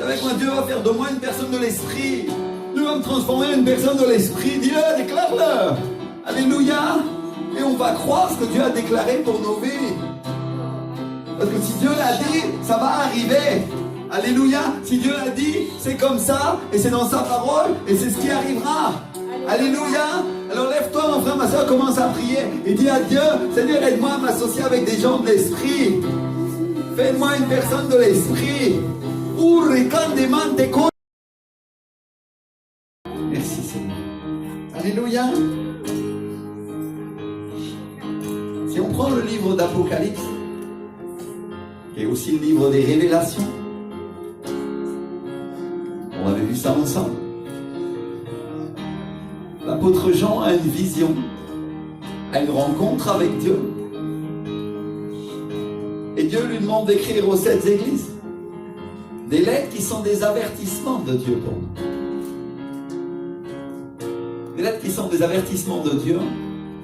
Avec moi, Dieu va faire de moi une personne de l'esprit. Dieu va me transformer en une personne de l'esprit. Dis-le, déclare-le. Alléluia. Et on va croire ce que Dieu a déclaré pour nos vies. Parce que si Dieu l'a dit, ça va arriver. Alléluia. Si Dieu l'a dit, c'est comme ça. Et c'est dans sa parole. Et c'est ce qui arrivera. Alléluia. Alors lève-toi, mon frère, ma soeur, commence à prier. Et dis à Dieu, Seigneur, aide-moi à m'associer avec des gens de l'esprit. Fais-moi une personne de l'esprit. Merci Seigneur. Alléluia. Si on prend le livre d'Apocalypse, qui est aussi le livre des révélations, on avait vu ça ensemble. L'apôtre Jean a une vision, a une rencontre avec Dieu. Et Dieu lui demande d'écrire aux 7 églises des lettres qui sont des avertissements de Dieu pour nous. Des lettres qui sont des avertissements de Dieu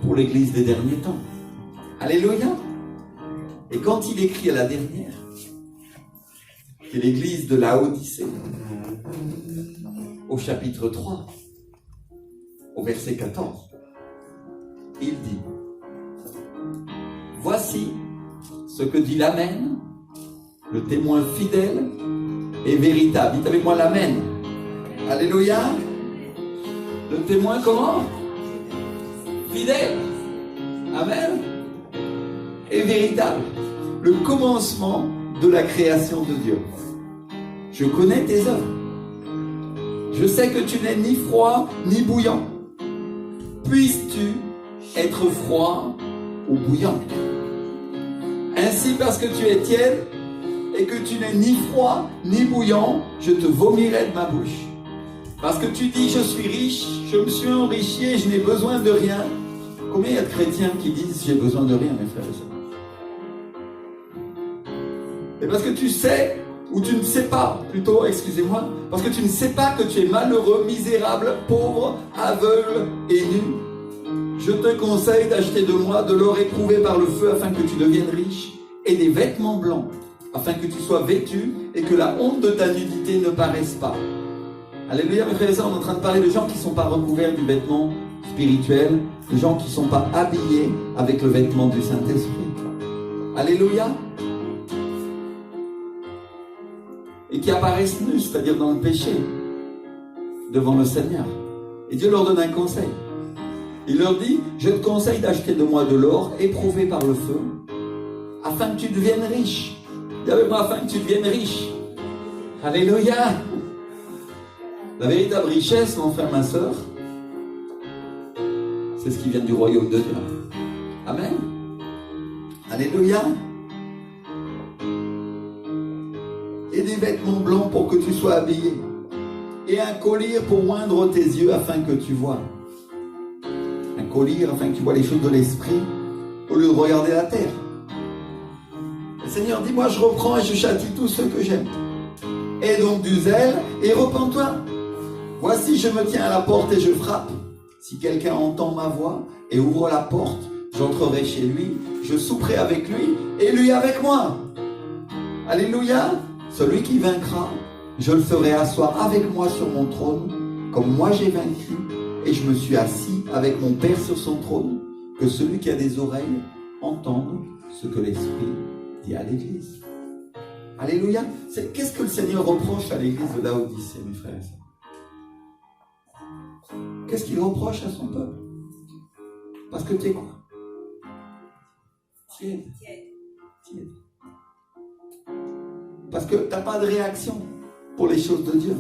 pour l'église des derniers temps. Alléluia. Et quand il écrit à la dernière, qui est l'église de Laodicée, au chapitre 3, au verset 14, il dit: voici ce que dit l'Amen, le témoin fidèle et véritable. Dites avec moi l'Amen. Alléluia. Le témoin comment? Fidèle. Amen. Et véritable. Le commencement de la création de Dieu. Je connais tes œuvres. Je sais que tu n'es ni froid ni bouillant. Puisses-tu être froid ou bouillant? Ainsi, parce que tu es tiède et que tu n'es ni froid ni bouillant, je te vomirai de ma bouche. Parce que tu dis: je suis riche, je me suis enrichi et je n'ai besoin de rien. Combien il y a de chrétiens qui disent: j'ai besoin de rien, mes frères et sœurs? Et parce que tu sais, ou tu ne sais pas, plutôt, excusez-moi, parce que tu ne sais pas que tu es malheureux, misérable, pauvre, aveugle et nu, je te conseille d'acheter de moi de l'or éprouvé par le feu afin que tu deviennes riche, et des vêtements blancs afin que tu sois vêtu et que la honte de ta nudité ne paraisse pas. Alléluia, mes frères et sœurs, on est en train de parler de gens qui ne sont pas recouverts du vêtement spirituel, de gens qui ne sont pas habillés avec le vêtement du Saint-Esprit. Alléluia. Et qui apparaissent nus, c'est-à-dire dans le péché, devant le Seigneur. Et Dieu leur donne un conseil. Il leur dit: je te conseille d'acheter de moi de l'or éprouvé par le feu, afin que tu deviennes riche. Dis avec moi: afin que tu deviennes riche. Alléluia. La véritable richesse, mon frère, ma soeur, c'est ce qui vient du royaume de Dieu. Amen. Alléluia. Et des vêtements blancs pour que tu sois habillé. Et un collier pour oindre tes yeux afin que tu vois. Un collier afin que tu vois les choses de l'esprit au lieu de regarder la terre. Le Seigneur dit: moi je reprends et je châtie tous ceux que j'aime. Aie donc du zèle et repens-toi. Voici, je me tiens à la porte et je frappe. Si quelqu'un entend ma voix et ouvre la porte, j'entrerai chez lui, je souperai avec lui et lui avec moi. Alléluia. Celui qui vaincra, je le ferai asseoir avec moi sur mon trône, comme moi j'ai vaincu, et je me suis assis avec mon Père sur son trône. Que celui qui a des oreilles entende ce que l'Esprit dit à l'Église. Alléluia. Qu'est-ce que le Seigneur reproche à l'Église de Laodicée, mes frères et sœurs? Qu'est-ce qu'il reproche à son peuple? Parce que tu es quoi? Tiède. Tiède. Parce que tu n'as pas de réaction pour les choses de Dieu.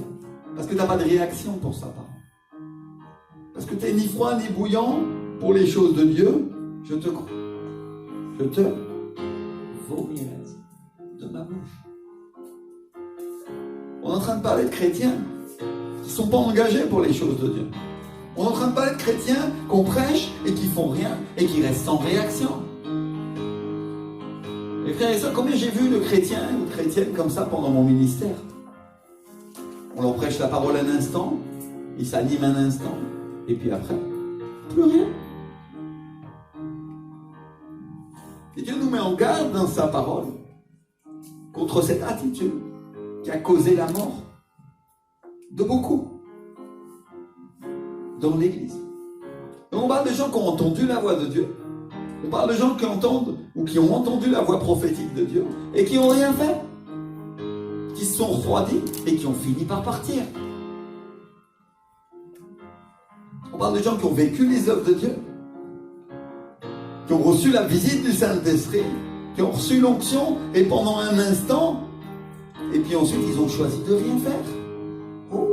Parce que tu n'as pas de réaction pour sa parole. Parce que tu n'es ni froid ni bouillant pour les choses de Dieu. Je te vomirai de ma bouche. On est en train de parler de chrétiens qui ne sont pas engagés pour les choses de Dieu. On est en train de parler de chrétiens qu'on prêche et qui font rien et qui restent sans réaction. Les frères et sœurs, combien j'ai vu de chrétiens ou de chrétiennes comme ça pendant mon ministère? On leur prêche la parole un instant, ils s'animent un instant, et puis après, plus rien. Et Dieu nous met en garde dans sa parole contre cette attitude qui a causé la mort de beaucoup dans l'Église. On parle de gens qui ont entendu la voix de Dieu. On parle de gens qui entendent ou qui ont entendu la voix prophétique de Dieu et qui n'ont rien fait, qui se sont refroidis et qui ont fini par partir. On parle de gens qui ont vécu les œuvres de Dieu, qui ont reçu la visite du Saint-Esprit, qui ont reçu l'onction et pendant un instant, et puis ensuite ils ont choisi de rien faire. Oh.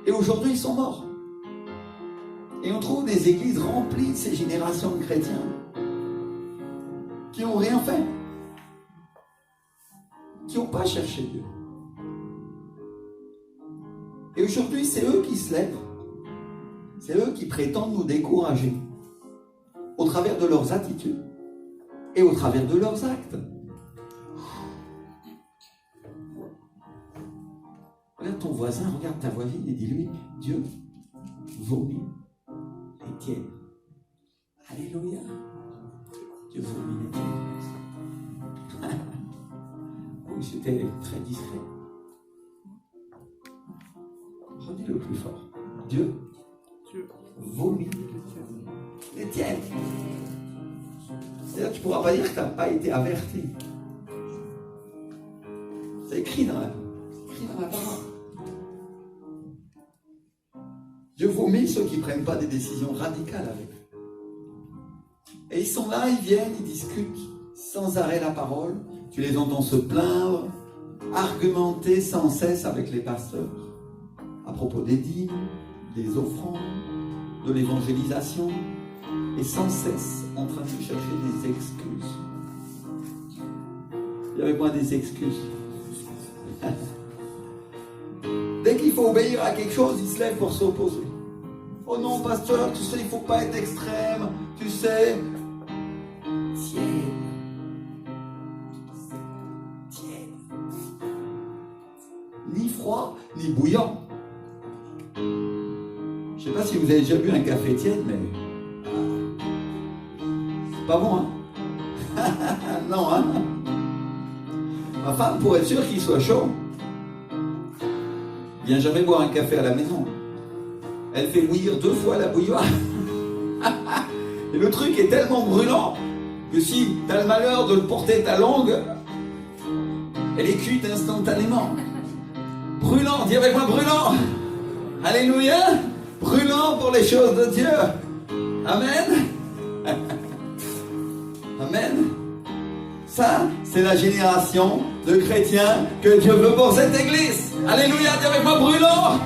Et aujourd'hui ils sont morts. Et on trouve des églises remplies de ces générations de chrétiens qui n'ont rien fait, qui n'ont pas cherché Dieu. Et aujourd'hui, c'est eux qui se lèvent, c'est eux qui prétendent nous décourager au travers de leurs attitudes et au travers de leurs actes. Regarde ton voisin, regarde ta voisine et dis-lui, Dieu vomit les tiennes. Alléluia. Dieu vomit les tiennes. Oui, c'était très discret. Redis-le plus fort. Dieu vomit les tiennes. C'est-à-dire que tu ne pourras pas dire que tu n'as pas été averti. C'est écrit dans la parole. Dieu vomit ceux qui ne prennent pas des décisions radicales avec eux. Et ils sont là, ils viennent, ils discutent sans arrêt la parole. Tu les entends se plaindre, argumenter sans cesse avec les pasteurs à propos des dîmes, des offrandes, de l'évangélisation, et sans cesse en train de chercher des excuses. Il y avait moi des excuses. Dès qu'il faut obéir à quelque chose, il se lève pour s'opposer. Oh non, pasteur, tu sais, il ne faut pas être extrême, tu sais. Tiède. Ni froid, ni bouillant. Je ne sais pas si vous avez déjà bu un café tiède, mais c'est pas bon, hein. Non, hein. Ma femme, pour être sûre qu'il soit chaud, vient jamais boire un café à la maison. Elle fait bouillir 2 fois la bouilloire. Et le truc est tellement brûlant que si tu as le malheur de le porter ta langue, elle est cuite instantanément. Brûlant, dis avec moi brûlant. Alléluia. Brûlant pour les choses de Dieu. Amen. Amen. Ça, c'est la génération de chrétiens que Dieu veut pour cette église. Alléluia, dis avec moi brûlant.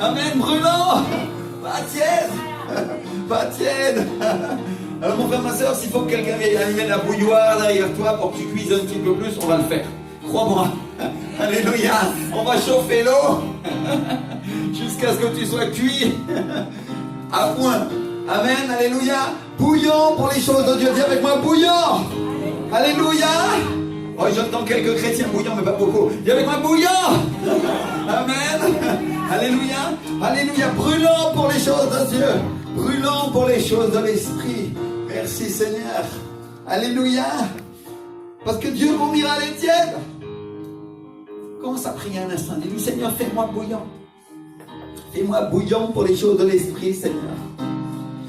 Amen, brûlant. Pas tiède. Pas tiède. Alors mon frère, ma soeur, s'il faut que quelqu'un vienne allumer la bouilloire derrière toi pour que tu cuises un petit peu plus, on va le faire. Crois-moi. Alléluia. On va chauffer l'eau jusqu'à ce que tu sois cuit à point. Amen, alléluia. Bouillant pour les choses de Dieu. Dis avec moi bouillant. Alléluia. Oh, j'entends quelques chrétiens bouillants, mais pas beaucoup. Dis avec moi bouillant. Amen. Alléluia. Alléluia. Brûlant pour les choses de Dieu. Brûlant pour les choses de l'esprit. Merci Seigneur. Alléluia. Parce que Dieu vomira les tièdes. Commence à prier un instant. Dis-lui, Seigneur, fais-moi bouillant. Fais-moi bouillant pour les choses de l'esprit, Seigneur.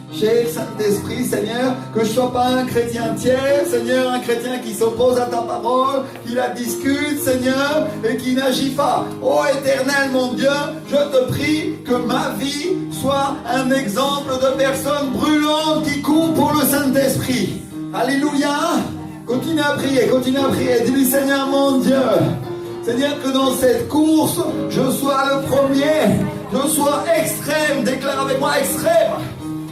J'ai le Saint-Esprit, Seigneur, que je ne sois pas un chrétien tiède, Seigneur, un chrétien qui s'oppose à ta parole, qui la discute, Seigneur, et qui n'agit pas. Ô Éternel, mon Dieu, je te prie que ma vie soit un exemple de personne brûlante qui court pour le Saint-Esprit. Alléluia. Continue à prier, dis-lui, Seigneur, mon Dieu, Seigneur, que dans cette course, je sois le premier, je sois extrême, déclare avec moi extrême.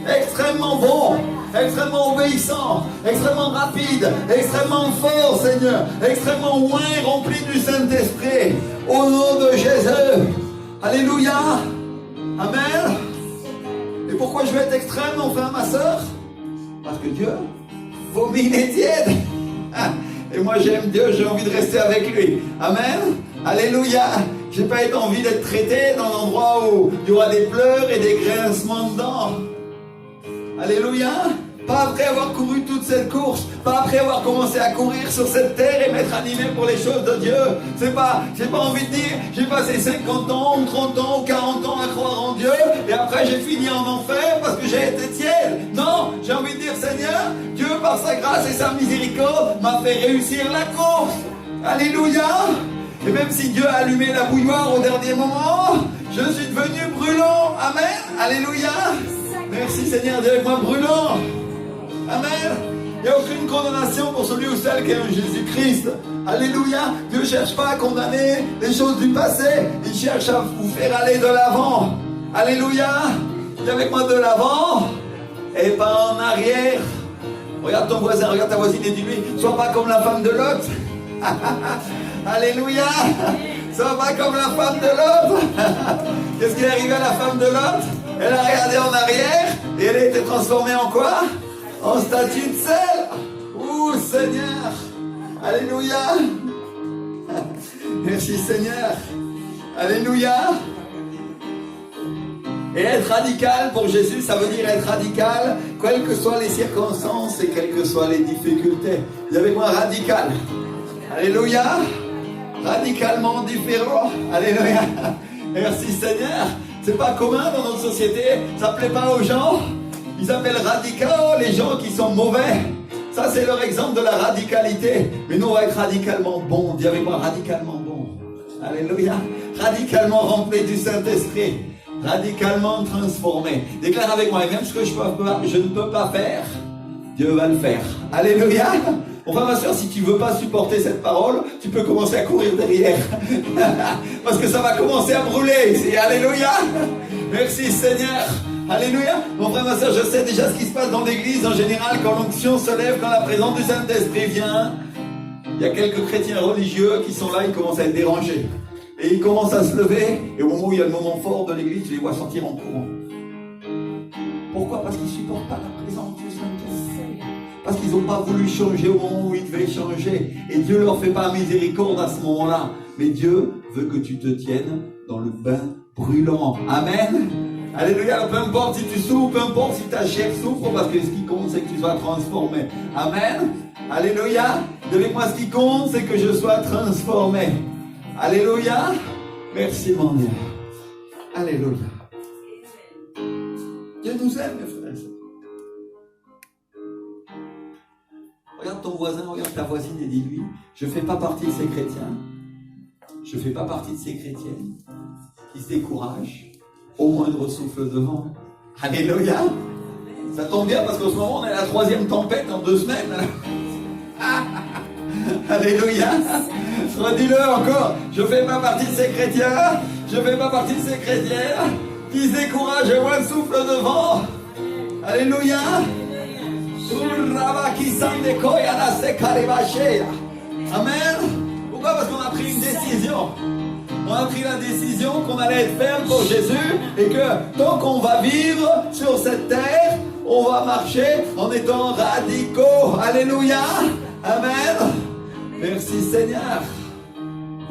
Extrêmement bon, extrêmement obéissant, extrêmement rapide, extrêmement fort, Seigneur, extrêmement loin, rempli du Saint-Esprit, au nom de Jésus. Alléluia. Amen. Et pourquoi je vais être extrême, mon frère, ma soeur? Parce que Dieu vomit les tièdes. Et moi j'aime Dieu, j'ai envie de rester avec lui. Amen. Alléluia. J'ai pas envie d'être traité dans un endroit où il y aura des pleurs et des grincements de dents. Alléluia. Pas après avoir couru toute cette course, pas après avoir commencé à courir sur cette terre et m'être animé pour les choses de Dieu. J'ai pas envie de dire, j'ai passé 50 ans, ou 30 ans, ou 40 ans à croire en Dieu, et après j'ai fini en enfer parce que j'ai été tiède. Non, j'ai envie de dire, Seigneur, Dieu par sa grâce et sa miséricorde m'a fait réussir la course. Alléluia. Et même si Dieu a allumé la bouilloire au dernier moment, je suis devenu brûlant. Amen. Alléluia. Merci Seigneur, Dieu avec moi brûlant. Amen. Il n'y a aucune condamnation pour celui ou celle qui est en Jésus-Christ. Alléluia. Dieu ne cherche pas à condamner les choses du passé. Il cherche à vous faire aller de l'avant. Alléluia. Viens avec moi de l'avant et pas en arrière. Regarde ton voisin, regarde ta voisine et dis-lui, sois pas comme la femme de Lot. Alléluia. Sois pas comme la femme de Lot. Qu'est-ce qui est arrivé à la femme de Lot? Elle a regardé en arrière et elle a été transformée en quoi? En statue de sel. Ouh Seigneur. Alléluia. Merci Seigneur. Alléluia. Et être radical pour Jésus, ça veut dire être radical, quelles que soient les circonstances et quelles que soient les difficultés. Vous avez moi radical. Alléluia. Radicalement différent. Alléluia. Merci Seigneur. C'est pas commun dans notre société. Ça plaît pas aux gens. Ils appellent radicaux les gens qui sont mauvais. Ça, c'est leur exemple de la radicalité. Mais nous, on va être radicalement bons. Dis avec moi, radicalement bons. Alléluia. Radicalement remplis du Saint-Esprit. Radicalement transformé. Déclare avec moi, et même ce que je ne peux pas faire, Dieu va le faire. Alléluia. Enfin, ma soeur, si tu ne veux pas supporter cette parole, tu peux commencer à courir derrière. Parce que ça va commencer à brûler ici. Alléluia. Merci Seigneur. Alléluia. Mon frère, ma soeur, je sais déjà ce qui se passe dans l'église en général quand l'onction se lève, quand la présence du Saint-Esprit vient. Il y a quelques chrétiens religieux qui sont là, ils commencent à être dérangés. Et ils commencent à se lever, et au moment où il y a le moment fort de l'église, tu les vois sortir en courant. Pourquoi? Parce qu'ils ne supportent pas la présence du Saint-Esprit. Parce qu'ils n'ont pas voulu changer au moment où ils devaient changer. Et Dieu ne leur fait pas miséricorde à ce moment-là. Mais Dieu veut que tu te tiennes dans le bain brûlant. Amen. Alléluia. Peu importe si tu souffres, peu importe si ta chair souffre, parce que ce qui compte, c'est que tu sois transformé. Amen. Alléluia. Avec moi, ce qui compte, c'est que je sois transformé. Alléluia. Merci mon Dieu. Alléluia. Dieu nous aime, mes frères et sœurs. Regarde ton voisin, regarde ta voisine et dis-lui, je ne fais pas partie de ces chrétiens. Je ne fais pas partie de ces chrétiennes qui se découragent au moindre souffle de vent. Alléluia. Ça tombe bien parce qu'en ce moment, on est à la 3e tempête en 2 semaines. Alléluia. Redis-le encore. Je ne fais pas partie de ces chrétiens. Je ne fais pas partie de ces chrétiens qui se découragent au moindre souffle de vent. Alléluia. Amen. Pourquoi? Parce qu'on a pris une décision. On a pris la décision qu'on allait être ferme pour Jésus et que tant qu'on va vivre sur cette terre, on va marcher en étant radicaux. Alléluia. Amen. Merci Seigneur.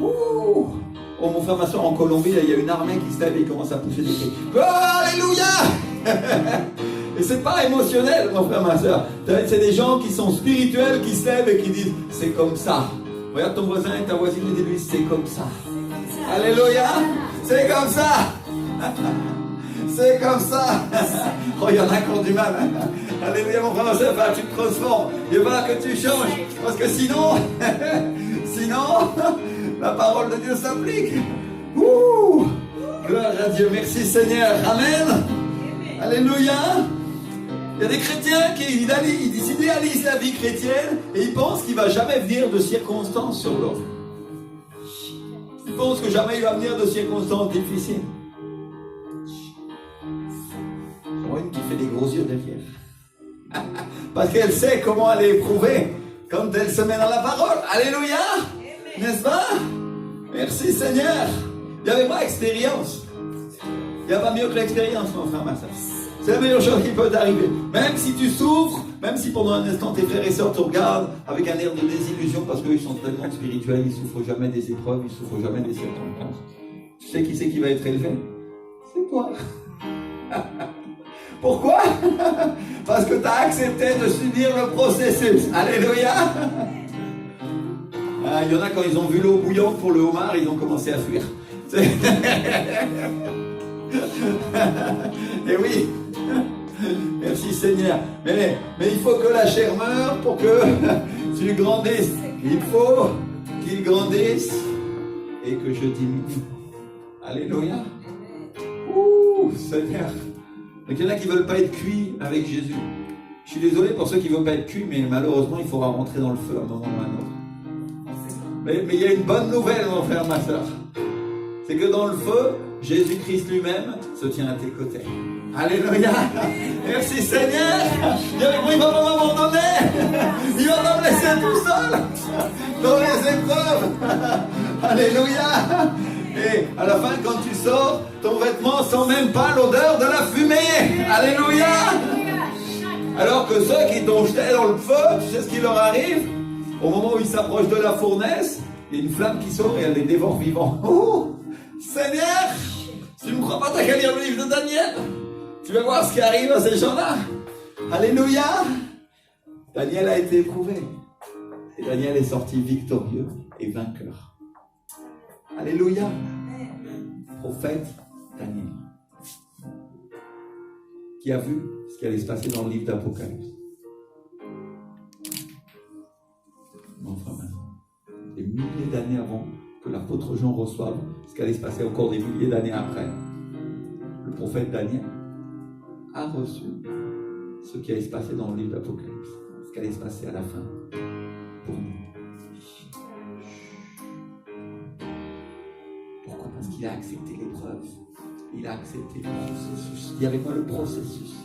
Ouh. Oh mon frère, ma soeur, en Colombie, il y a une armée qui se lève et qui commence à pousser des cris. Oh, alléluia. Et c'est pas émotionnel, mon frère, ma soeur. C'est des gens qui sont spirituels, qui se lèvent et qui disent, c'est comme ça. Regarde ton voisin et ta voisine et dis-lui, c'est comme ça. Alléluia. C'est comme ça. C'est comme ça. Oh, il y en a qui ont du mal. Alléluia, mon frère, ma soeur, tu te transformes. Il va que tu changes. Parce que sinon, la parole de Dieu s'applique. Ouh. Gloire à Dieu. Merci Seigneur. Amen. Alléluia. Il y a des chrétiens qui idéalisent la vie chrétienne et ils pensent qu'il ne va jamais venir de circonstances sur l'autre. Ils pensent que jamais il va venir de circonstances difficiles. J'en vois une qui fait des gros yeux derrière. Parce qu'elle sait comment elle est éprouvée quand elle se met dans la parole. Alléluia. N'est-ce pas? Merci Seigneur. Il y avait pas expérience. Il n'y a pas mieux que l'expérience, mon frère, ma soeur. C'est la meilleure chose qui peut t'arriver. Même si tu souffres, même si pendant un instant tes frères et sœurs te regardent avec un air de désillusion parce qu'eux ils sont tellement spirituels, ils ne souffrent jamais des épreuves, ils ne souffrent jamais des circonstances. Tu sais qui c'est qui va être élevé? C'est toi. Pourquoi? Parce que tu as accepté de subir le processus. Alléluia. Ah, il y en a, quand ils ont vu l'eau bouillante pour le homard, ils ont commencé à fuir. Et oui. Merci Seigneur. Mais il faut que la chair meure pour que tu grandisses. Il faut qu'il grandisse et que je diminue. Alléluia. Ouh, Seigneur. Donc il y en a qui ne veulent pas être cuits avec Jésus. Je suis désolé pour ceux qui ne veulent pas être cuits, mais malheureusement, il faudra rentrer dans le feu à un moment ou à un autre. Mais il y a une bonne nouvelle, mon frère, ma soeur. C'est que dans le feu, Jésus-Christ lui-même se tient à tes côtés. Alléluia. Merci Seigneur. Il ne va pas m'abandonner. Il va pas me laisser tout seul dans les épreuves. Alléluia. Et à la fin, quand tu sors, ton vêtement sent même pas l'odeur de la fumée. Alléluia. Alors que ceux qui t'ont jeté dans le feu, tu sais ce qui leur arrive? Au moment où ils s'approchent de la fournaise, il y a une flamme qui sort et elle les dévore vivants. Oh, Seigneur, si tu ne me crois pas, t'as qu'à lire le livre de Daniel. Tu vas voir ce qui arrive à ces gens-là. Alléluia. Daniel a été éprouvé. Et Daniel est sorti victorieux et vainqueur. Alléluia. Prophète Daniel, qui a vu ce qui allait se passer dans le livre d'Apocalypse. Mon frère, des milliers d'années avant que l'apôtre Jean reçoive ce qui allait se passer encore des milliers d'années après, le prophète Daniel a reçu ce qui allait se passer dans le livre d'Apocalypse, ce qui allait se passer à la fin pour nous. Pourquoi? Parce qu'il a accepté l'épreuve. Il a accepté le processus. Dis avec moi le processus.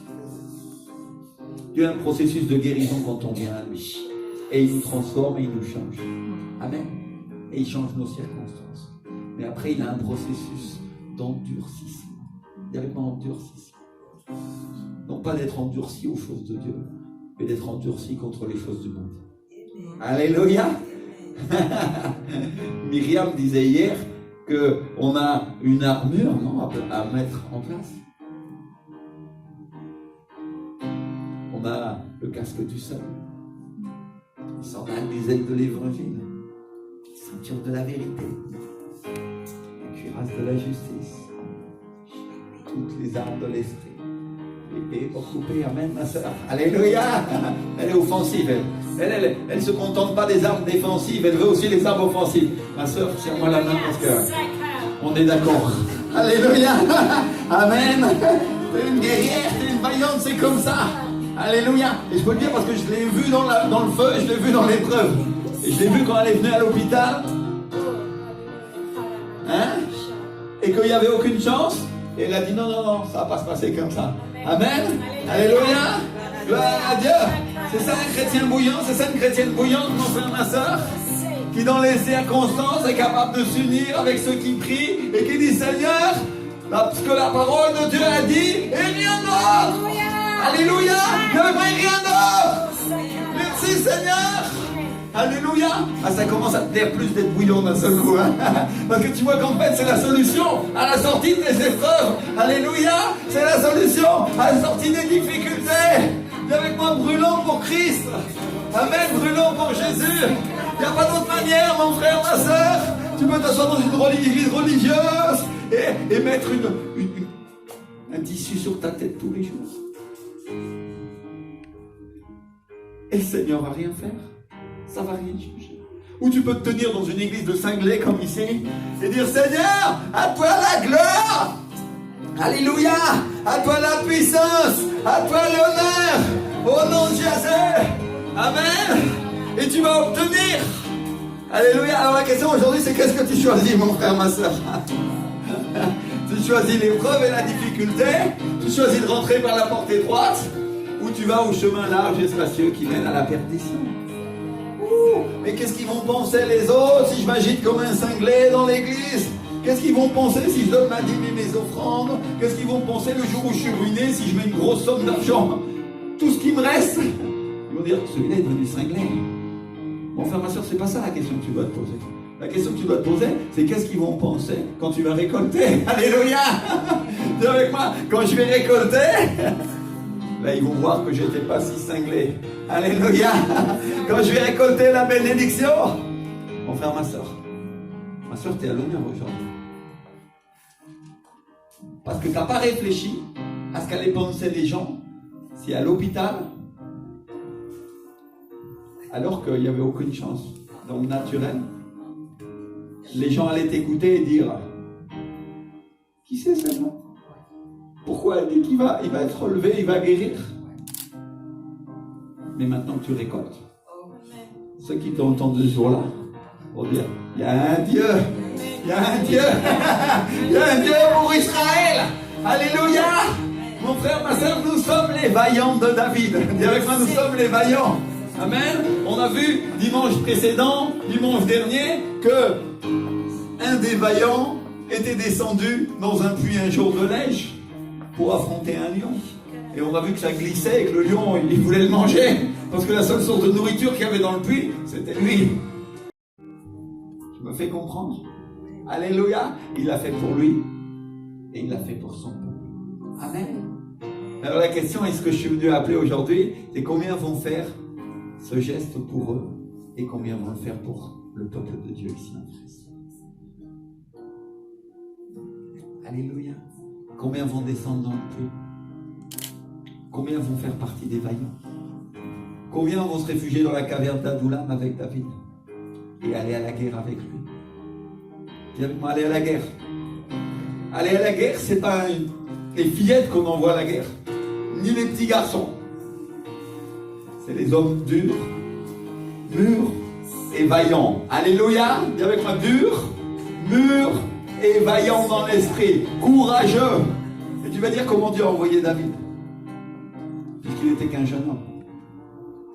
Dieu a un processus de guérison quand on vient à lui. Et il nous transforme et il nous change. Amen. Et il change nos circonstances. Mais après, il a un processus d'endurcissement. Dis avec moi endurcissement. Non pas d'être endurci aux choses de Dieu, mais d'être endurci contre les choses du monde. Alléluia. Myriam disait hier qu'on a une armure, non, à mettre en place. On a le casque du salut, les sandales des ailes de l'évangile, la ceinture de la vérité, la cuirasse de la justice, toutes les armes de l'esprit. L'épée pour couper, amen, ma soeur. Alléluia. Elle est offensive, elle ne se contente pas des armes défensives, elle veut aussi les armes offensives. Ma soeur, serre-moi la main parce que on est d'accord. Alléluia. Amen. T'es une guerrière, t'es une vaillante, c'est comme ça. Alléluia. Et je peux le dire parce que je l'ai vu dans le feu et je l'ai vu dans l'épreuve. Et je l'ai vu quand elle est venue à l'hôpital. Hein? Et qu'il n'y avait aucune chance. Et elle a dit non, ça va pas se passer comme ça. Amen. Alléluia. Gloire à Dieu. C'est ça un chrétien bouillant, c'est ça une chrétienne bouillante, mon frère, ma soeur, qui dans les circonstances est capable de s'unir avec ceux qui prient et qui dit Seigneur, ce que la parole de Dieu a dit et rien d'autre. Alléluia. Il n'y avait pas rien d'autre. Merci Seigneur. Alléluia. Ah, ça commence à te plaire plus d'être bouillant d'un seul coup, hein? Parce que tu vois qu'en fait c'est la solution à la sortie de tes épreuves. Alléluia. C'est la solution à la sortie des difficultés. Viens avec moi brûlant pour Christ. Amen, brûlant pour Jésus. Il n'y a pas d'autre manière, mon frère, ma soeur. Tu peux t'asseoir dans une église religieuse et mettre un tissu sur ta tête tous les jours. Et le Seigneur va rien faire. Ça va rien changer. Ou tu peux te tenir dans une église de cinglés comme ici et dire Seigneur, à toi la gloire. Alléluia. À toi la puissance. À toi l'honneur. Au nom de Jésus. Amen. Et tu vas obtenir. Alléluia. Alors la question aujourd'hui c'est qu'est-ce que tu choisis, mon frère, ma soeur? Tu choisis l'épreuve et la difficulté. Tu choisis de rentrer par la porte étroite. Ou tu vas au chemin large et spacieux qui mène à la perdition. Mais qu'est-ce qu'ils vont penser les autres si je m'agite comme un cinglé dans l'église? Qu'est-ce qu'ils vont penser si je donne ma dîme et mes offrandes? Qu'est-ce qu'ils vont penser le jour où je suis ruiné si je mets une grosse somme d'argent? Tout ce qui me reste, ils vont dire celui-là est devenu cinglé. Mon frère, ma soeur, c'est pas ça la question que tu dois te poser. La question que tu dois te poser, c'est qu'est-ce qu'ils vont penser quand tu vas récolter? Alléluia. Dis avec moi, quand je vais récolter, Là, ils vont voir que je n'étais pas si cinglé. Alléluia. Quand je vais récolter la bénédiction. Mon frère, ma soeur, tu es à l'honneur aujourd'hui. Parce que tu n'as pas réfléchi à ce qu'allaient penser les gens si à l'hôpital, alors qu'il n'y avait aucune chance dans le naturel, les gens allaient t'écouter et dire qui c'est celle-là? Pourquoi elle dit qu'il va être relevé, il va guérir? Mais maintenant que tu récoltes, ceux qui t'ont entendu ce jour-là vont dire il y a un Dieu, il y a un Dieu, il y a un Dieu pour Israël. Alléluia. Mon frère, ma soeur, nous sommes les vaillants de David. Dis avec moi, nous sommes les vaillants. Amen. On a vu dimanche précédent, dimanche dernier, que un des vaillants était descendu dans un puits un jour de neige pour affronter un lion. Et on a vu que ça glissait et que le lion, il voulait le manger. Parce que la seule source de nourriture qu'il y avait dans le puits, c'était lui. Je me fais comprendre. Alléluia. Il l'a fait pour lui et il l'a fait pour son peuple. Amen. Alors la question est ce que je suis venu appeler aujourd'hui, c'est combien vont faire ce geste pour eux et combien vont le faire pour le peuple de Dieu ici en Christ. Alléluia. Combien vont descendre dans le puits? Combien vont faire partie des vaillants? Combien vont se réfugier dans la caverne d'Adoulam avec David et aller à la guerre avec lui? Dis avec moi, aller à la guerre. Aller à la guerre, c'est pas les fillettes qu'on envoie à la guerre, ni les petits garçons. C'est les hommes durs, mûrs et vaillants. Alléluia. Dis avec moi, durs, mûrs et vaillants dans l'esprit, courageux. Et tu vas dire comment Dieu a envoyé David. Puisqu'il n'était qu'un jeune homme.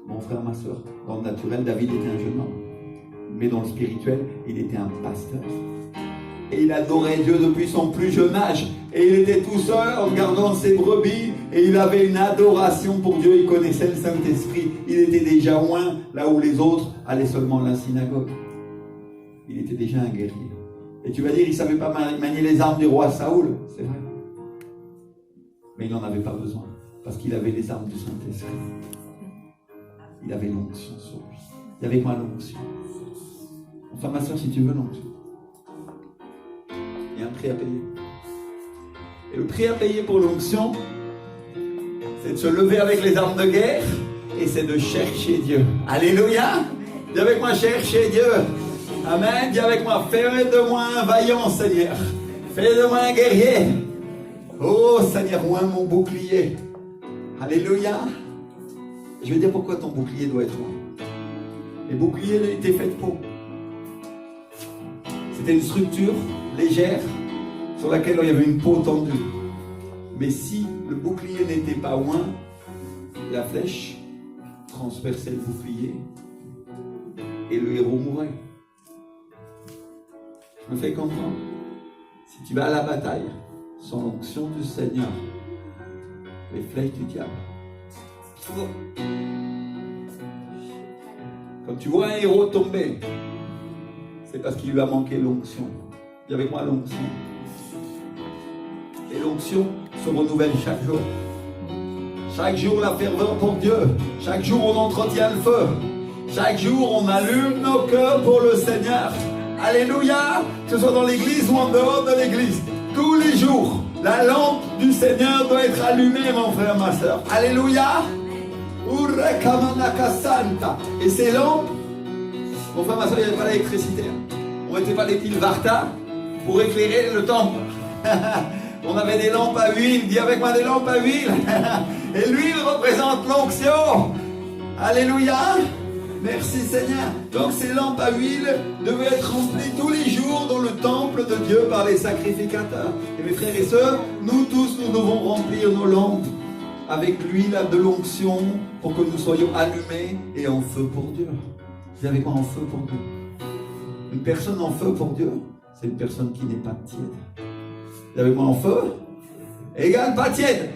Mon frère, ma soeur, dans le naturel, David était un jeune homme. Mais dans le spirituel, il était un pasteur. Et il adorait Dieu depuis son plus jeune âge. Et il était tout seul en gardant ses brebis. Et il avait une adoration pour Dieu. Il connaissait le Saint-Esprit. Il était déjà loin, là où les autres allaient seulement à la synagogue. Il était déjà un guerrier. Et tu vas dire, il ne savait pas manier les armes du roi Saoul. C'est vrai. Mais il n'en avait pas besoin. Parce qu'il avait les armes du Saint-Esprit. Il avait l'onction sur lui. Il y avait quoi l'onction? Enfin, ma soeur, si tu veux l'onction, il y a un prix à payer. Et le prix à payer pour l'onction, c'est de se lever avec les armes de guerre et c'est de chercher Dieu. Alléluia. Dis avec moi, chercher Dieu. Amen. Dis avec moi, fais de moi un vaillant, Seigneur. Fais de moi un guerrier. Oh, Seigneur, moi, mon bouclier. Alléluia. Je vais dire pourquoi ton bouclier doit être loin. Les boucliers étaient faits de peau. C'était une structure légère sur laquelle il y avait une peau tendue. Mais si le bouclier n'était pas loin, la flèche transperçait le bouclier et le héros mourait. Je me fais comprendre. Si tu vas à la bataille sans l'onction du Seigneur, les flèches du diable. Quand tu vois un héros tomber, c'est parce qu'il lui a manqué l'onction. Dis avec moi l'onction. Et l'onction se renouvelle chaque jour. Chaque jour la ferveur pour Dieu. Chaque jour on entretient le feu. Chaque jour on allume nos cœurs pour le Seigneur. Alléluia. Que ce soit dans l'église ou en dehors de l'église. Tous les jours, la lampe du Seigneur doit être allumée, mon frère, ma soeur. Alléluia. Et ces lampes, mon frère, ma soeur, il n'y avait pas d'électricité. On ne mettait pas les piles Varta pour éclairer le temple. On avait des lampes à huile. Dis avec moi, des lampes à huile. Et l'huile représente l'onction. Alléluia. Merci Seigneur. Donc ces lampes à huile devaient être remplies tous les jours dans le temple de Dieu par les sacrificateurs. Et mes frères et sœurs, nous tous, nous devons remplir nos lampes avec l'huile de l'onction pour que nous soyons allumés et en feu pour Dieu. Dis avec moi, en feu pour Dieu. Une personne en feu pour Dieu, c'est une personne qui n'est pas tiède. Dis avec moi, en feu égale pas tiède.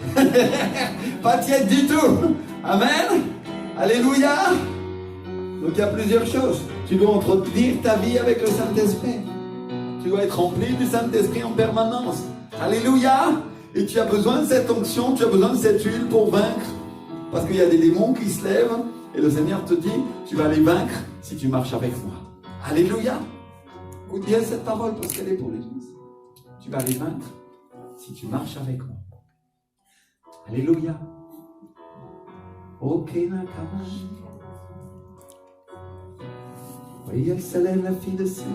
Pas tiède du tout. Amen. Alléluia. Donc il y a plusieurs choses. Tu dois entretenir ta vie avec le Saint-Esprit. Tu dois être rempli du Saint-Esprit en permanence. Alléluia. Et tu as besoin de cette onction, tu as besoin de cette huile pour vaincre Parce qu'il y a des démons qui se lèvent et le Seigneur te dit, tu vas les vaincre si tu marches avec moi. Alléluia. Écoute bien cette parole parce qu'elle est pour l'Église. Tu vas les vaincre si tu marches avec moi. Alléluia. Ok, Nakama. Oui, elle se lève, la fille de Sion.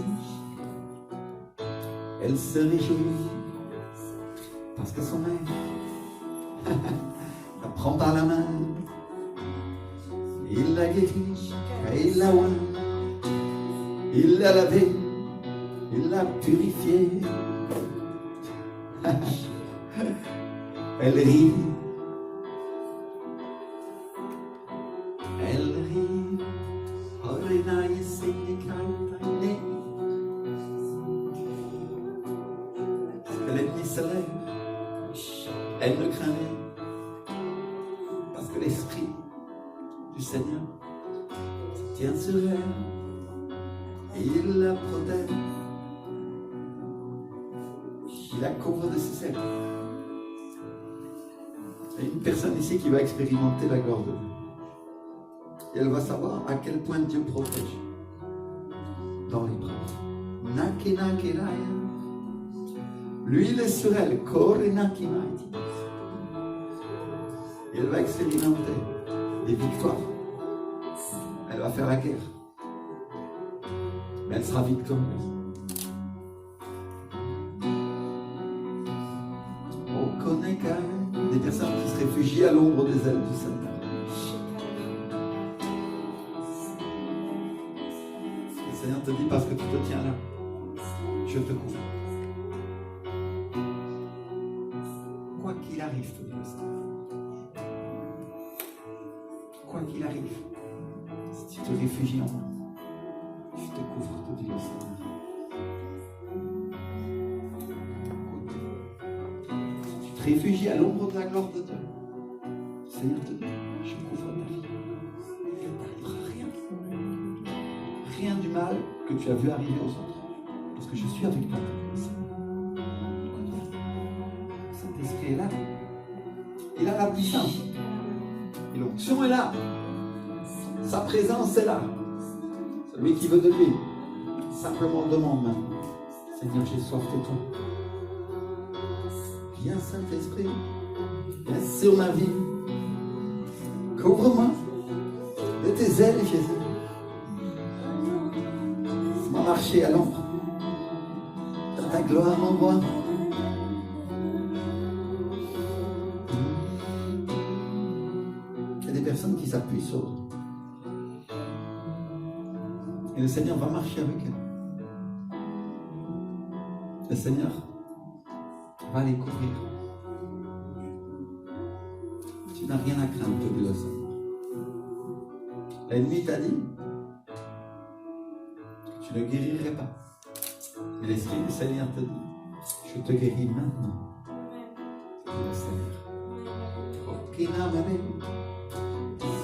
Elle se réjouit parce que son mère la prend par la main. Il l'a guérie, il l'a oint, il l'a lavé, il l'a purifiée. Elle rit. Elle rit. L'ennemi se lève. Elle ne craint rien. Parce que l'Esprit du Seigneur se tient sur elle. Il la protège. Il la couvre de ses ailes. Il y a une personne ici qui va expérimenter la gloire de Dieu. Et elle va savoir à quel point Dieu protège dans l'épreuve. L'huile est sur elle. Et elle va expérimenter des victoires. Elle va faire la guerre. Mais elle sera victorieuse. On connaît quand même des personnes qui se réfugient à l'ombre des ailes du Seigneur. Le Seigneur te dit, parce que tu te tiens là, je te couvre. Quoi qu'il arrive, te dit le Seigneur. Quoi qu'il arrive, si tu te réfugies en moi, je te couvre, te dit le Seigneur. Réfugié à l'ombre de la gloire de Dieu. Le Seigneur te dit, je couvre ta vie. Il ne t'arrivera rien. Rien du mal que tu as vu arriver aux autres. Parce que je suis avec toi. Saint-Esprit est là. Il a la puissance. Et l'onction est là. Sa présence est là. Celui qui veut de lui, simplement demande maintenant. Seigneur, j'ai soif de toi. Viens Saint-Esprit, viens sur ma vie. Couvre-moi de tes ailes, Jésus. Laisse-moi marcher à l'ombre dans ta gloire en moi. Il y a des personnes qui s'appuient sur eux. Et le Seigneur va marcher avec elles. Le Seigneur va les couvrir. Tu n'as rien à craindre, te dit le Seigneur. L'ennemi t'a dit que tu ne guérirais pas. Mais l'Esprit du Seigneur te dit, je te guéris maintenant. C'est le Seigneur.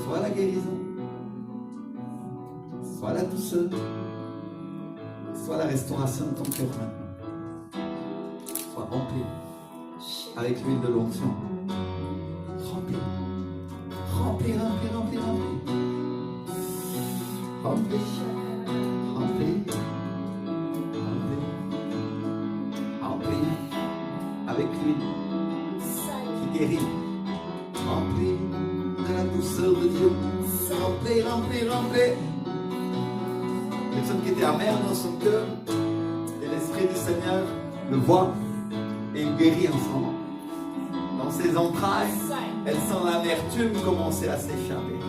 Soit la guérison, soit la douceur, soit la restauration de ton cœur maintenant. Sois rempli avec l'huile de l'onction. Rempli. Rempli, rempli, rempli, rempli. Rempli. Rempli. Rempli. Rempli. Avec l'huile qui guérit. Rempli de la douceur de Dieu. Rempli, rempli, rempli. Personne qui était amère dans son cœur. Et l'Esprit du Seigneur le voit. Et il guérit en ce moment. Dans ses entrailles, elle sent l'amertume commencer à s'échapper.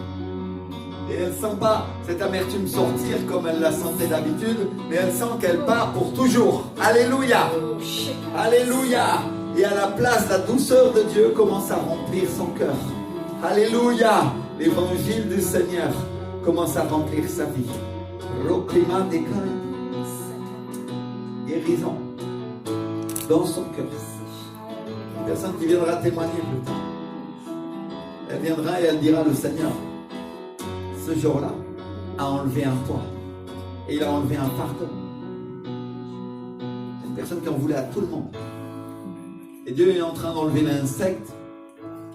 Et elle ne sent pas cette amertume sortir comme elle la sentait d'habitude, mais elle sent qu'elle part pour toujours. Alléluia! Alléluia! Et à la place, la douceur de Dieu commence à remplir son cœur. Alléluia! L'évangile du Seigneur commence à remplir sa vie. Guérison dans son cœur. Une personne qui viendra témoigner plus tard. Elle viendra et elle dira, le Seigneur, ce jour-là, a enlevé un poids. Et il a enlevé un fardeau. C'est une personne qui en voulait à tout le monde. Et Dieu est en train d'enlever l'insecte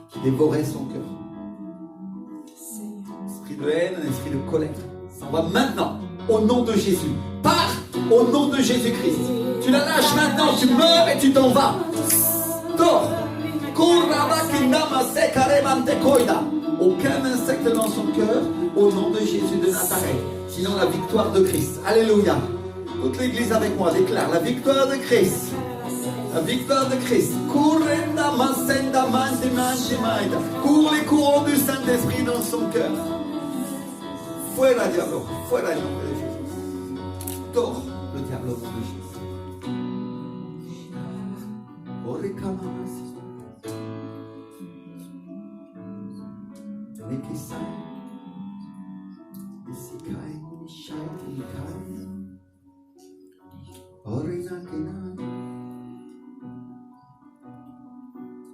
qui dévorait son cœur. de haine, un esprit de colère. S'en va maintenant, au nom de Jésus. Pars au nom de Jésus-Christ. Tu la lâches maintenant, tu meurs et tu t'en vas. Dors. Aucun insecte dans son cœur, au nom de Jésus de Nazareth. Sinon la victoire de Christ. Alléluia. Toute l'église avec moi déclare la victoire de Christ. La victoire de Christ. Cours les courants du Saint-Esprit dans son cœur. Fuera diablo, fuera en nombre de Jésus. Dors le diable au nom de Jésus.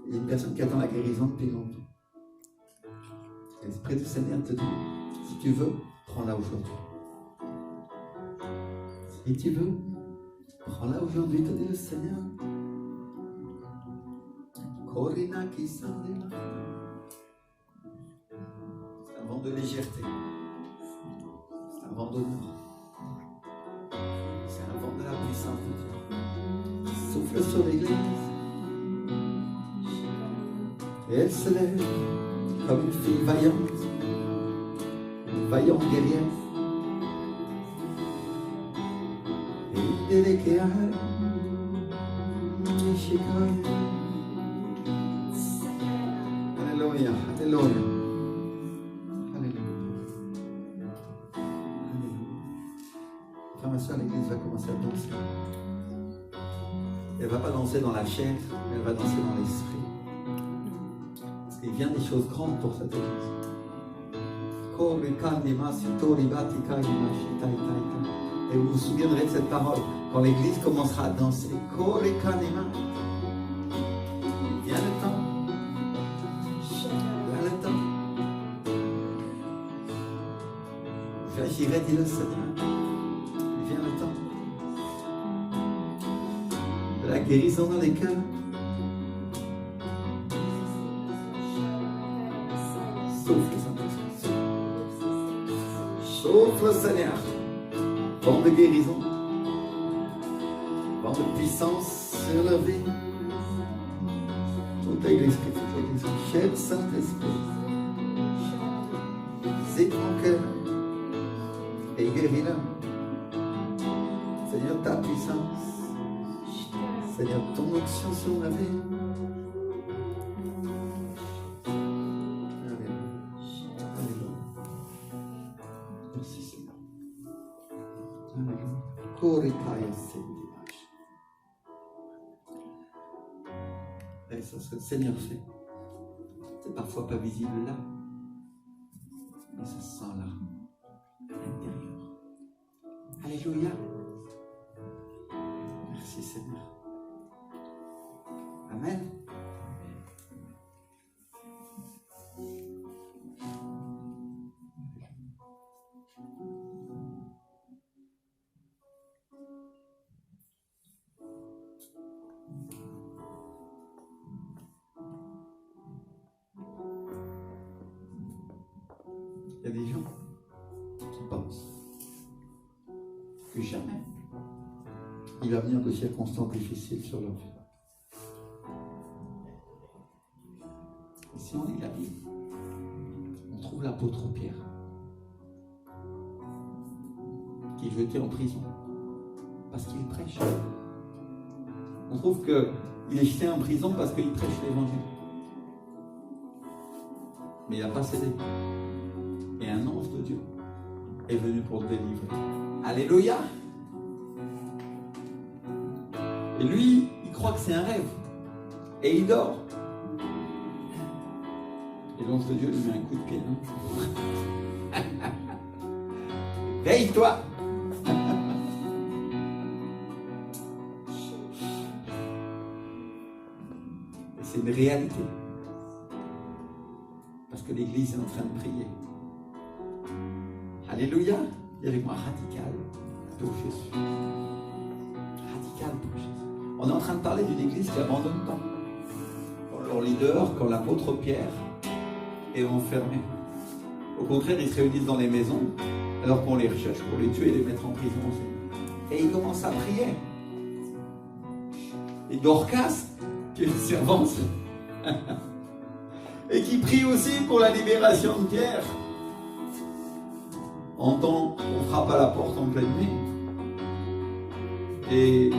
Il y a une personne qui attend la guérison depuis longtemps. L'Esprit du Seigneur te dit, si tu veux, prends-la aujourd'hui. Si tu veux, prends-la aujourd'hui, te dit le Seigneur. Corina qui s'en est là. C'est un vent de légèreté. C'est un vent d'honneur. C'est un vent de la puissance de Dieu. Souffle sur l'église. Et elle se lève comme une fille vaillante. Une vaillante guerrière. Et il est Alléluia, Alléluia. Frère, ma soeur, l'église va commencer à danser. Elle ne va pas danser dans la chair, mais elle va danser dans l'esprit. Parce qu'il vient des choses grandes pour cette église. Et vous vous souviendrez de cette parole quand l'église commencera à danser. Viens le temps. Viens le temps. J'agirai, dit le Seigneur. Viens le temps. De la guérison dans les cœurs. Souffle, Saint-Esprit. Souffle, Seigneur. Vent de guérison. Vent de puissance sur la vie. Toute l'église qui fait l'église. Cher Saint-Esprit. C'est ton cœur. Et guéris-le. Seigneur, ta puissance. Seigneur, ton action sur la vie. Merci Seigneur. Et ça, ce que le Seigneur fait, c'est parfois pas visible là, mais ça se sent là, à l'intérieur. Alléluia. Merci Seigneur. Amen. Il y a des gens qui pensent que jamais il va venir de circonstances difficiles sur leur vie. Et si on lit la Bible, on trouve l'apôtre Pierre qui est jeté en prison parce qu'il prêche. On trouve qu'il est jeté en prison parce qu'il prêche l'évangile. Mais il n'a pas cédé. Et un ange de Dieu est venu pour le délivrer. Alléluia. Et lui, il croit que c'est un rêve. Et il dort. Et l'ange de Dieu lui met un coup de pied. Veille-toi. Et c'est une réalité. Parce que l'Église est en train de prier. Alléluia. Dis avec moi, radical pour Jésus. Radical pour Jésus. On est en train de parler d'une Église qui n'abandonne pas. Quand leur leader, quand l'apôtre Pierre est enfermé Au contraire, ils se réunissent dans les maisons, alors qu'on les recherche pour les tuer et les mettre en prison aussi. Et ils commencent à prier. Et Dorcas, qui est une servante, et qui prie aussi pour la libération de Pierre. Entend, on frappe à la porte en pleine nuit. Et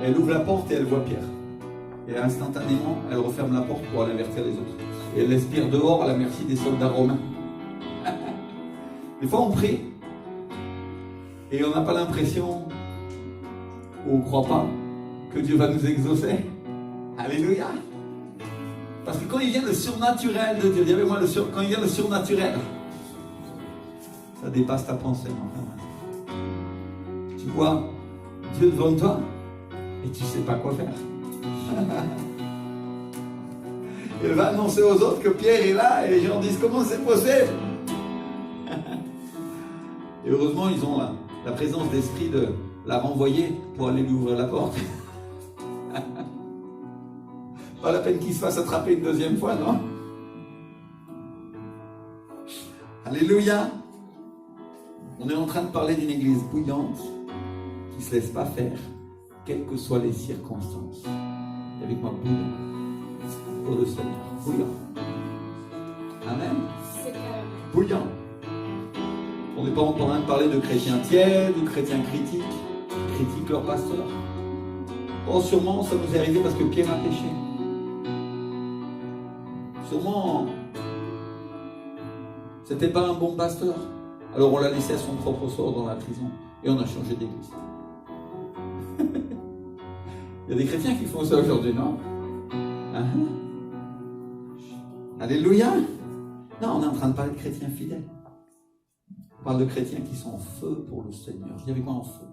elle ouvre la porte et elle voit Pierre. Et instantanément, elle referme la porte pour aller avertir les autres. Et elle laisse Pierre dehors à la merci des soldats romains. Des fois, on prie et on n'a pas l'impression, ou on ne croit pas, que Dieu va nous exaucer. Alléluia. Parce que quand il vient le surnaturel de Dieu, dis avec moi, quand il vient le surnaturel, ça dépasse ta pensée. Enfin, tu vois Dieu devant toi et tu ne sais pas quoi faire. Il va annoncer aux autres que Pierre est là et les gens disent comment c'est possible. Et heureusement ils ont la présence d'esprit de la renvoyer pour aller lui ouvrir la porte. Pas la peine qu'il se fasse attraper une deuxième fois, non? Alléluia. On est en train de parler d'une église bouillante qui ne se laisse pas faire, quelles que soient les circonstances. Et avec moi, bouillant pour le Seigneur. Bouillant. Amen. Bouillant. On n'est pas en train de parler de chrétiens tièdes ou chrétiens critiques, critiquent leur pasteur. Oh, sûrement, ça nous est arrivé parce que Pierre a péché. Sûrement, c'était pas un bon pasteur. Alors on l'a laissé à son propre sort dans la prison et on a changé d'église. Il y a des chrétiens qui font ça aujourd'hui, non? Alléluia. Non, on est en train de parler de chrétiens fidèles. On parle de chrétiens qui sont en feu pour le Seigneur. Je dis avec moi en feu.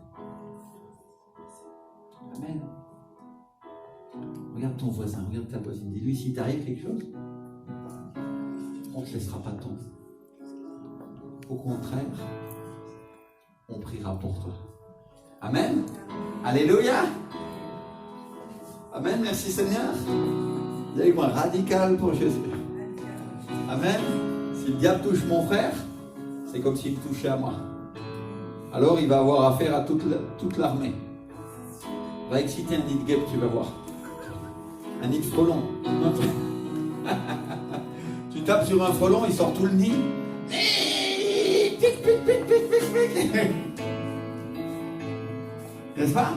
Amen. Regarde ton voisin, regarde ta voisine. Dis-lui s'il t'arrive quelque chose, on ne te laissera pas tomber. Au contraire, on priera pour toi. Amen. Alléluia. Amen. Merci Seigneur. Dis avec moi, radical pour Jésus. Amen. Si le diable touche mon frère, c'est comme s'il touchait à moi. Alors il va avoir affaire à toute l'armée. Va exciter un nid de guêpe, tu vas voir. Un nid de frelon. Tu tapes sur un frelon, il sort tout le nid. N'est-ce pas?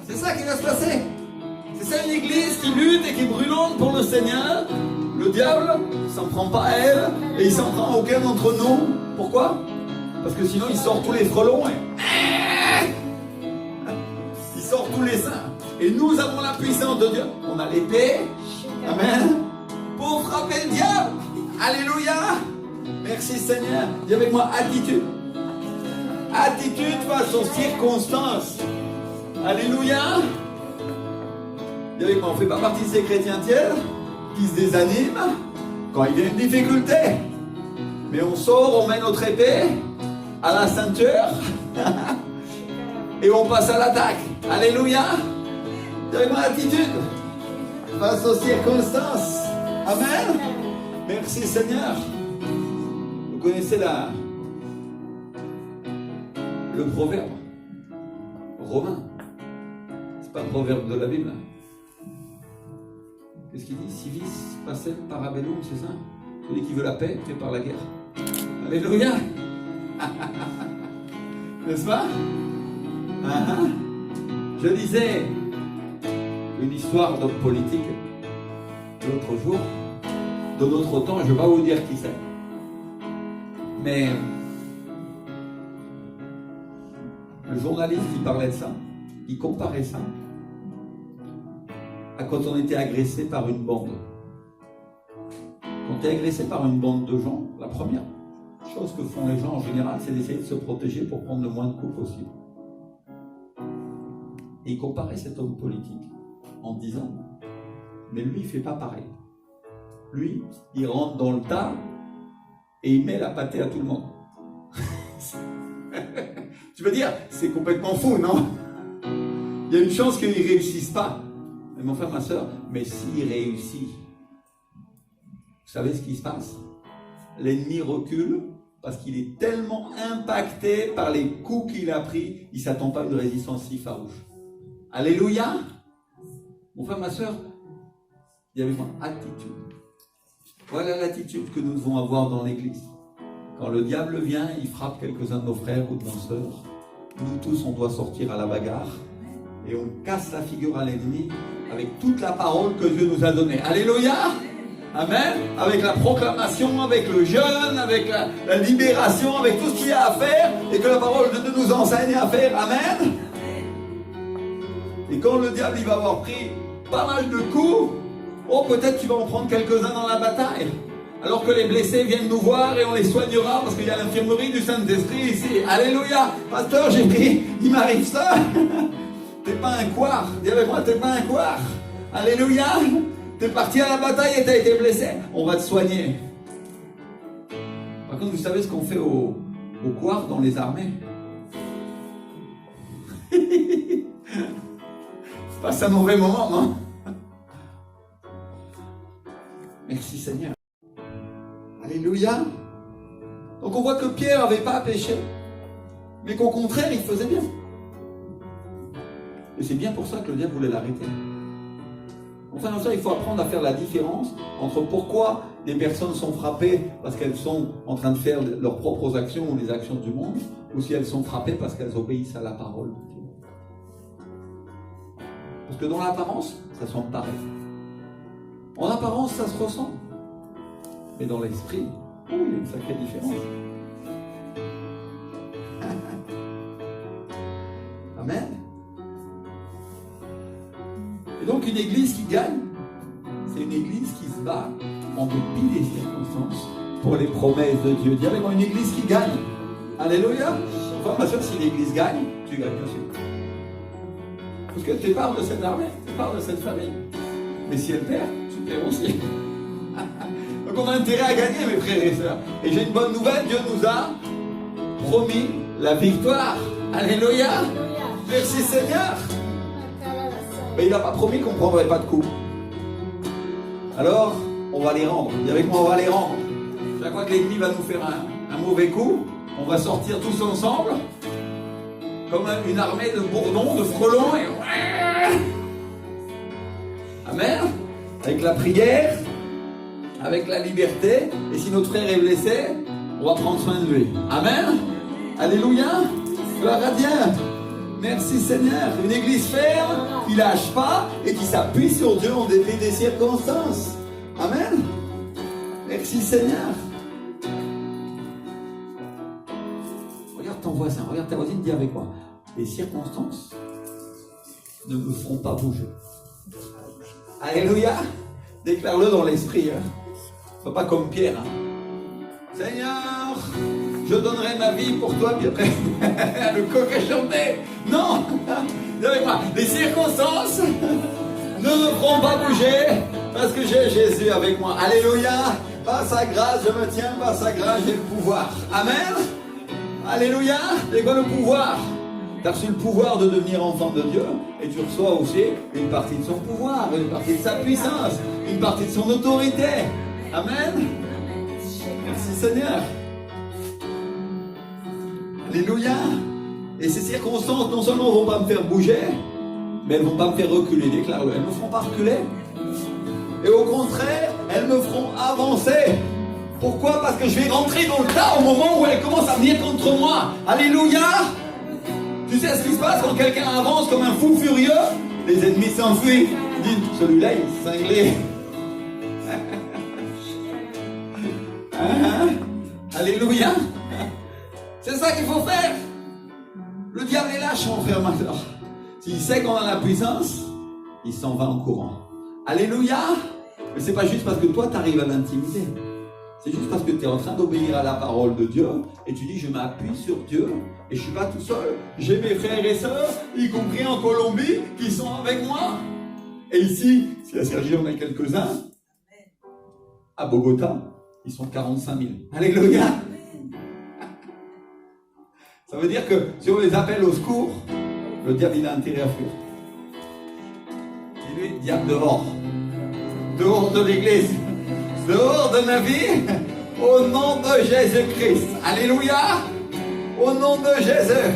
C'est ça qui va se passer. C'est ça une église qui lutte et qui est brûlante pour le Seigneur. Le diable ne s'en prend pas à elle et il s'en prend à aucun d'entre nous. Pourquoi? Parce que sinon il sort tous les frelons et il sort tous les saints. Et nous avons la puissance de Dieu. On a l'épée. Amen. Pour frapper le diable. Alléluia. Merci Seigneur. Dis avec moi, attitude. Attitude face aux circonstances. Alléluia. Dis avec moi, on ne fait pas partie de ces chrétiens tièdes qui se désaniment quand il y a une difficulté. Mais on sort, on met notre épée à la ceinture et on passe à l'attaque. Alléluia. Dis avec moi, attitude face aux circonstances. Amen. Merci Seigneur. Vous connaissez le proverbe romain. C'est pas un proverbe de la Bible. Qu'est-ce qu'il dit? Civis pacem parabellum, c'est ça? Celui qui veut la paix prépare la guerre. Alléluia. N'est-ce pas? Je lisais une histoire d'homme politique l'autre jour, de notre temps, je ne vais pas vous dire qui c'est. Mais le journaliste qui parlait de ça, il comparait ça à quand on était agressé par une bande. Quand tu es agressé par une bande de gens, la première chose que font les gens en général, c'est d'essayer de se protéger pour prendre le moins de coups possible. Et il comparait cet homme politique en disant, mais lui, il ne fait pas pareil. Lui, il rentre dans le tas et il met la pâtée à tout le monde. Tu veux dire, c'est complètement fou, non? Il y a une chance qu'il ne réussisse pas. Mais mon frère, ma soeur, mais s'il réussit, vous savez ce qui se passe? l'ennemi recule parce qu'il est tellement impacté par les coups qu'il a pris, il ne s'attend pas à une résistance si farouche. Alléluia. Mon frère, ma soeur, il y avait une attitude. Voilà l'attitude que nous devons avoir dans l'église. Quand le diable vient, il frappe quelques-uns de nos frères ou de nos sœurs. Nous tous, on doit sortir à la bagarre et on casse la figure à l'ennemi avec toute la parole que Dieu nous a donnée. Alléluia. Amen. Avec la proclamation, avec le jeûne, avec la libération, avec tout ce qu'il y a à faire et que la parole de Dieu nous enseigne à faire. Amen. Et quand le diable il va avoir pris pas mal de coups, oh peut-être tu vas en prendre quelques-uns dans la bataille. Alors que les blessés viennent nous voir et on les soignera parce qu'il y a l'infirmerie du Saint-Esprit ici. Alléluia. Pasteur, j'ai pris, il m'arrive ça. T'es pas un couard. Dis avec moi, t'es pas un couard. Alléluia. T'es parti à la bataille et t'as été blessé. On va te soigner. Par contre, vous savez ce qu'on fait aux couards dans les armées? C'est pas un mauvais moment, non? Merci Seigneur. Alléluia. Donc on voit que Pierre n'avait pas péché, mais qu'au contraire, il faisait bien. Et c'est bien pour ça que le diable voulait l'arrêter. Enfin, dans ça, il faut apprendre à faire la différence entre pourquoi les personnes sont frappées parce qu'elles sont en train de faire leurs propres actions ou les actions du monde, ou si elles sont frappées parce qu'elles obéissent à la parole de Dieu. Parce que dans l'apparence, ça semble pareil. En apparence, ça se ressemble. Mais dans l'esprit, il y a une sacrée différence. Amen. Et donc une église qui gagne, c'est une église qui se bat en dépit des circonstances pour les promesses de Dieu. Dis avec moi, une église qui gagne. Alléluia. Enfin, ma soeur, si l'église gagne, tu gagnes aussi. Parce que tu es part de cette armée, tu es part de cette famille. Mais si elle perd, tu perds aussi. Donc on a intérêt à gagner, mes frères et sœurs. Et j'ai une bonne nouvelle, Dieu nous a promis la victoire. Alléluia. Merci Seigneur. Mais il n'a pas promis qu'on ne prendrait pas de coups. Alors, on va les rendre. Dis avec moi, on va les rendre. Chaque fois que l'ennemi va nous faire un mauvais coup, on va sortir tous ensemble, comme une armée de bourdons, de frelons. Et... Amen. Avec la prière, avec la liberté. Et si notre frère est blessé, on va prendre soin de lui. Amen. Alléluia. Gloire à Dieu. Merci Seigneur. Une église ferme, qui ne lâche pas et qui s'appuie sur Dieu en dépit des circonstances. Amen. Merci Seigneur. Regarde ton voisin, regarde ta voisine, dis avec moi. Les circonstances ne me feront pas bouger. Alléluia. Déclare-le dans l'esprit. Hein. Pas comme Pierre. Hein. Seigneur, je donnerai ma vie pour toi, puis après, le coq a chanté. Non, dis avec moi, les circonstances ne me feront pas bouger, parce que j'ai Jésus avec moi. Alléluia, par sa grâce, je me tiens, par sa grâce, j'ai le pouvoir. Amen. Alléluia, c'est quoi le pouvoir? Tu as reçu le pouvoir de devenir enfant de Dieu, et tu reçois aussi une partie de son pouvoir, une partie de sa puissance, une partie de son autorité. Amen. Merci Seigneur. Alléluia. Et ces circonstances, non seulement ne vont pas me faire bouger, mais elles ne vont pas me faire reculer, déclare-le. Elles ne me feront pas reculer. Et au contraire, elles me feront avancer. Pourquoi? Parce que je vais rentrer dans le tas au moment où elles commencent à venir contre moi. Alléluia. Tu sais ce qui se passe quand quelqu'un avance comme un fou furieux? Les ennemis s'enfuient. Ils disent, celui-là, il est cinglé. Alléluia. C'est ça qu'il faut faire. Le diable est lâche, mon frère, ma soeur. S'il sait qu'on a la puissance, il s'en va en courant. Alléluia. Mais c'est pas juste parce que toi, tu arrives à l'intimider. C'est juste parce que tu es en train d'obéir à la parole de Dieu et tu dis, je m'appuie sur Dieu et je suis pas tout seul. J'ai mes frères et sœurs, y compris en Colombie, qui sont avec moi. Et ici, si à Sergi, on a quelques-uns, à Bogota, ils sont 45 000. Alléluia. Ça veut dire que si on les appelle au secours, le diable il a intérêt à fuir. Dis-lui, diable dehors. Dehors de l'église. Dehors de ma vie. Au nom de Jésus-Christ. Alléluia. Au nom de Jésus.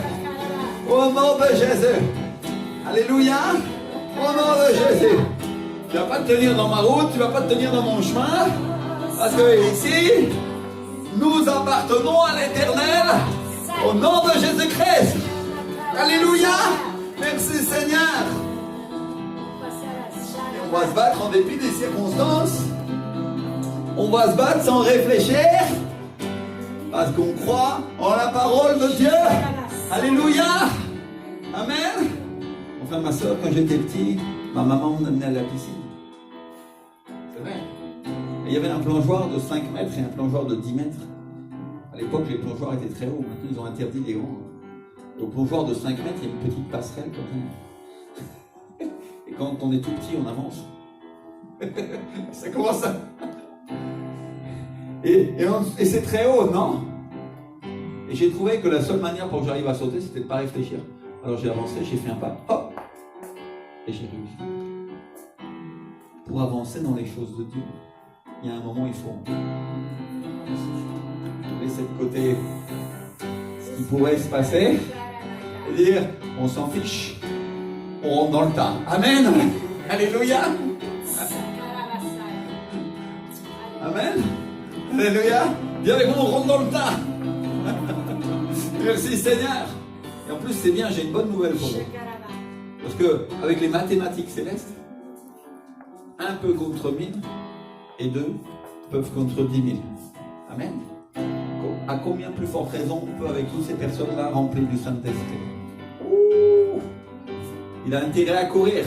Au nom de Jésus. Alléluia. Au nom de Jésus. Tu ne vas pas te tenir dans ma route, tu ne vas pas te tenir dans mon chemin. Parce que ici, nous appartenons à l'Éternel. Au nom de Jésus-Christ. Alléluia. Merci Seigneur. Et on va se battre en dépit des circonstances. On va se battre sans réfléchir. Parce qu'on croit en la parole de Dieu. Alléluia. Amen. Enfin, ma soeur, quand j'étais petit, ma maman m'amenait à la piscine. C'est vrai. Et il y avait un plongeoir de 5 mètres et un plongeoir de 10 mètres. À l'époque, les plongeoirs étaient très hauts. Maintenant, ils ont interdit les grands. Et au plongeoir de 5 mètres, il y a une petite passerelle comme ça. Et quand on est tout petit, on avance. Ça commence à... Et c'est très haut, non? Et j'ai trouvé que la seule manière pour que j'arrive à sauter, c'était de ne pas réfléchir. Alors j'ai avancé, j'ai fait un pas, hop, et j'ai réussi. Pour avancer dans les choses de Dieu, il y a un moment, il faut laisser de côté ce qui pourrait se passer et dire, on s'en fiche, on rentre dans le tas. Amen. Alléluia. Amen. Alléluia. Dis avec moi, on rentre dans le tas. Merci Seigneur. Et en plus, c'est bien, j'ai une bonne nouvelle pour vous. Parce que avec les mathématiques célestes, 1 peut contre 1000 et 2 peuvent contre 10 000. Amen. À combien plus forte raison on peut avec toutes ces personnes-là remplies du Saint-Esprit? Il a intérêt à courir.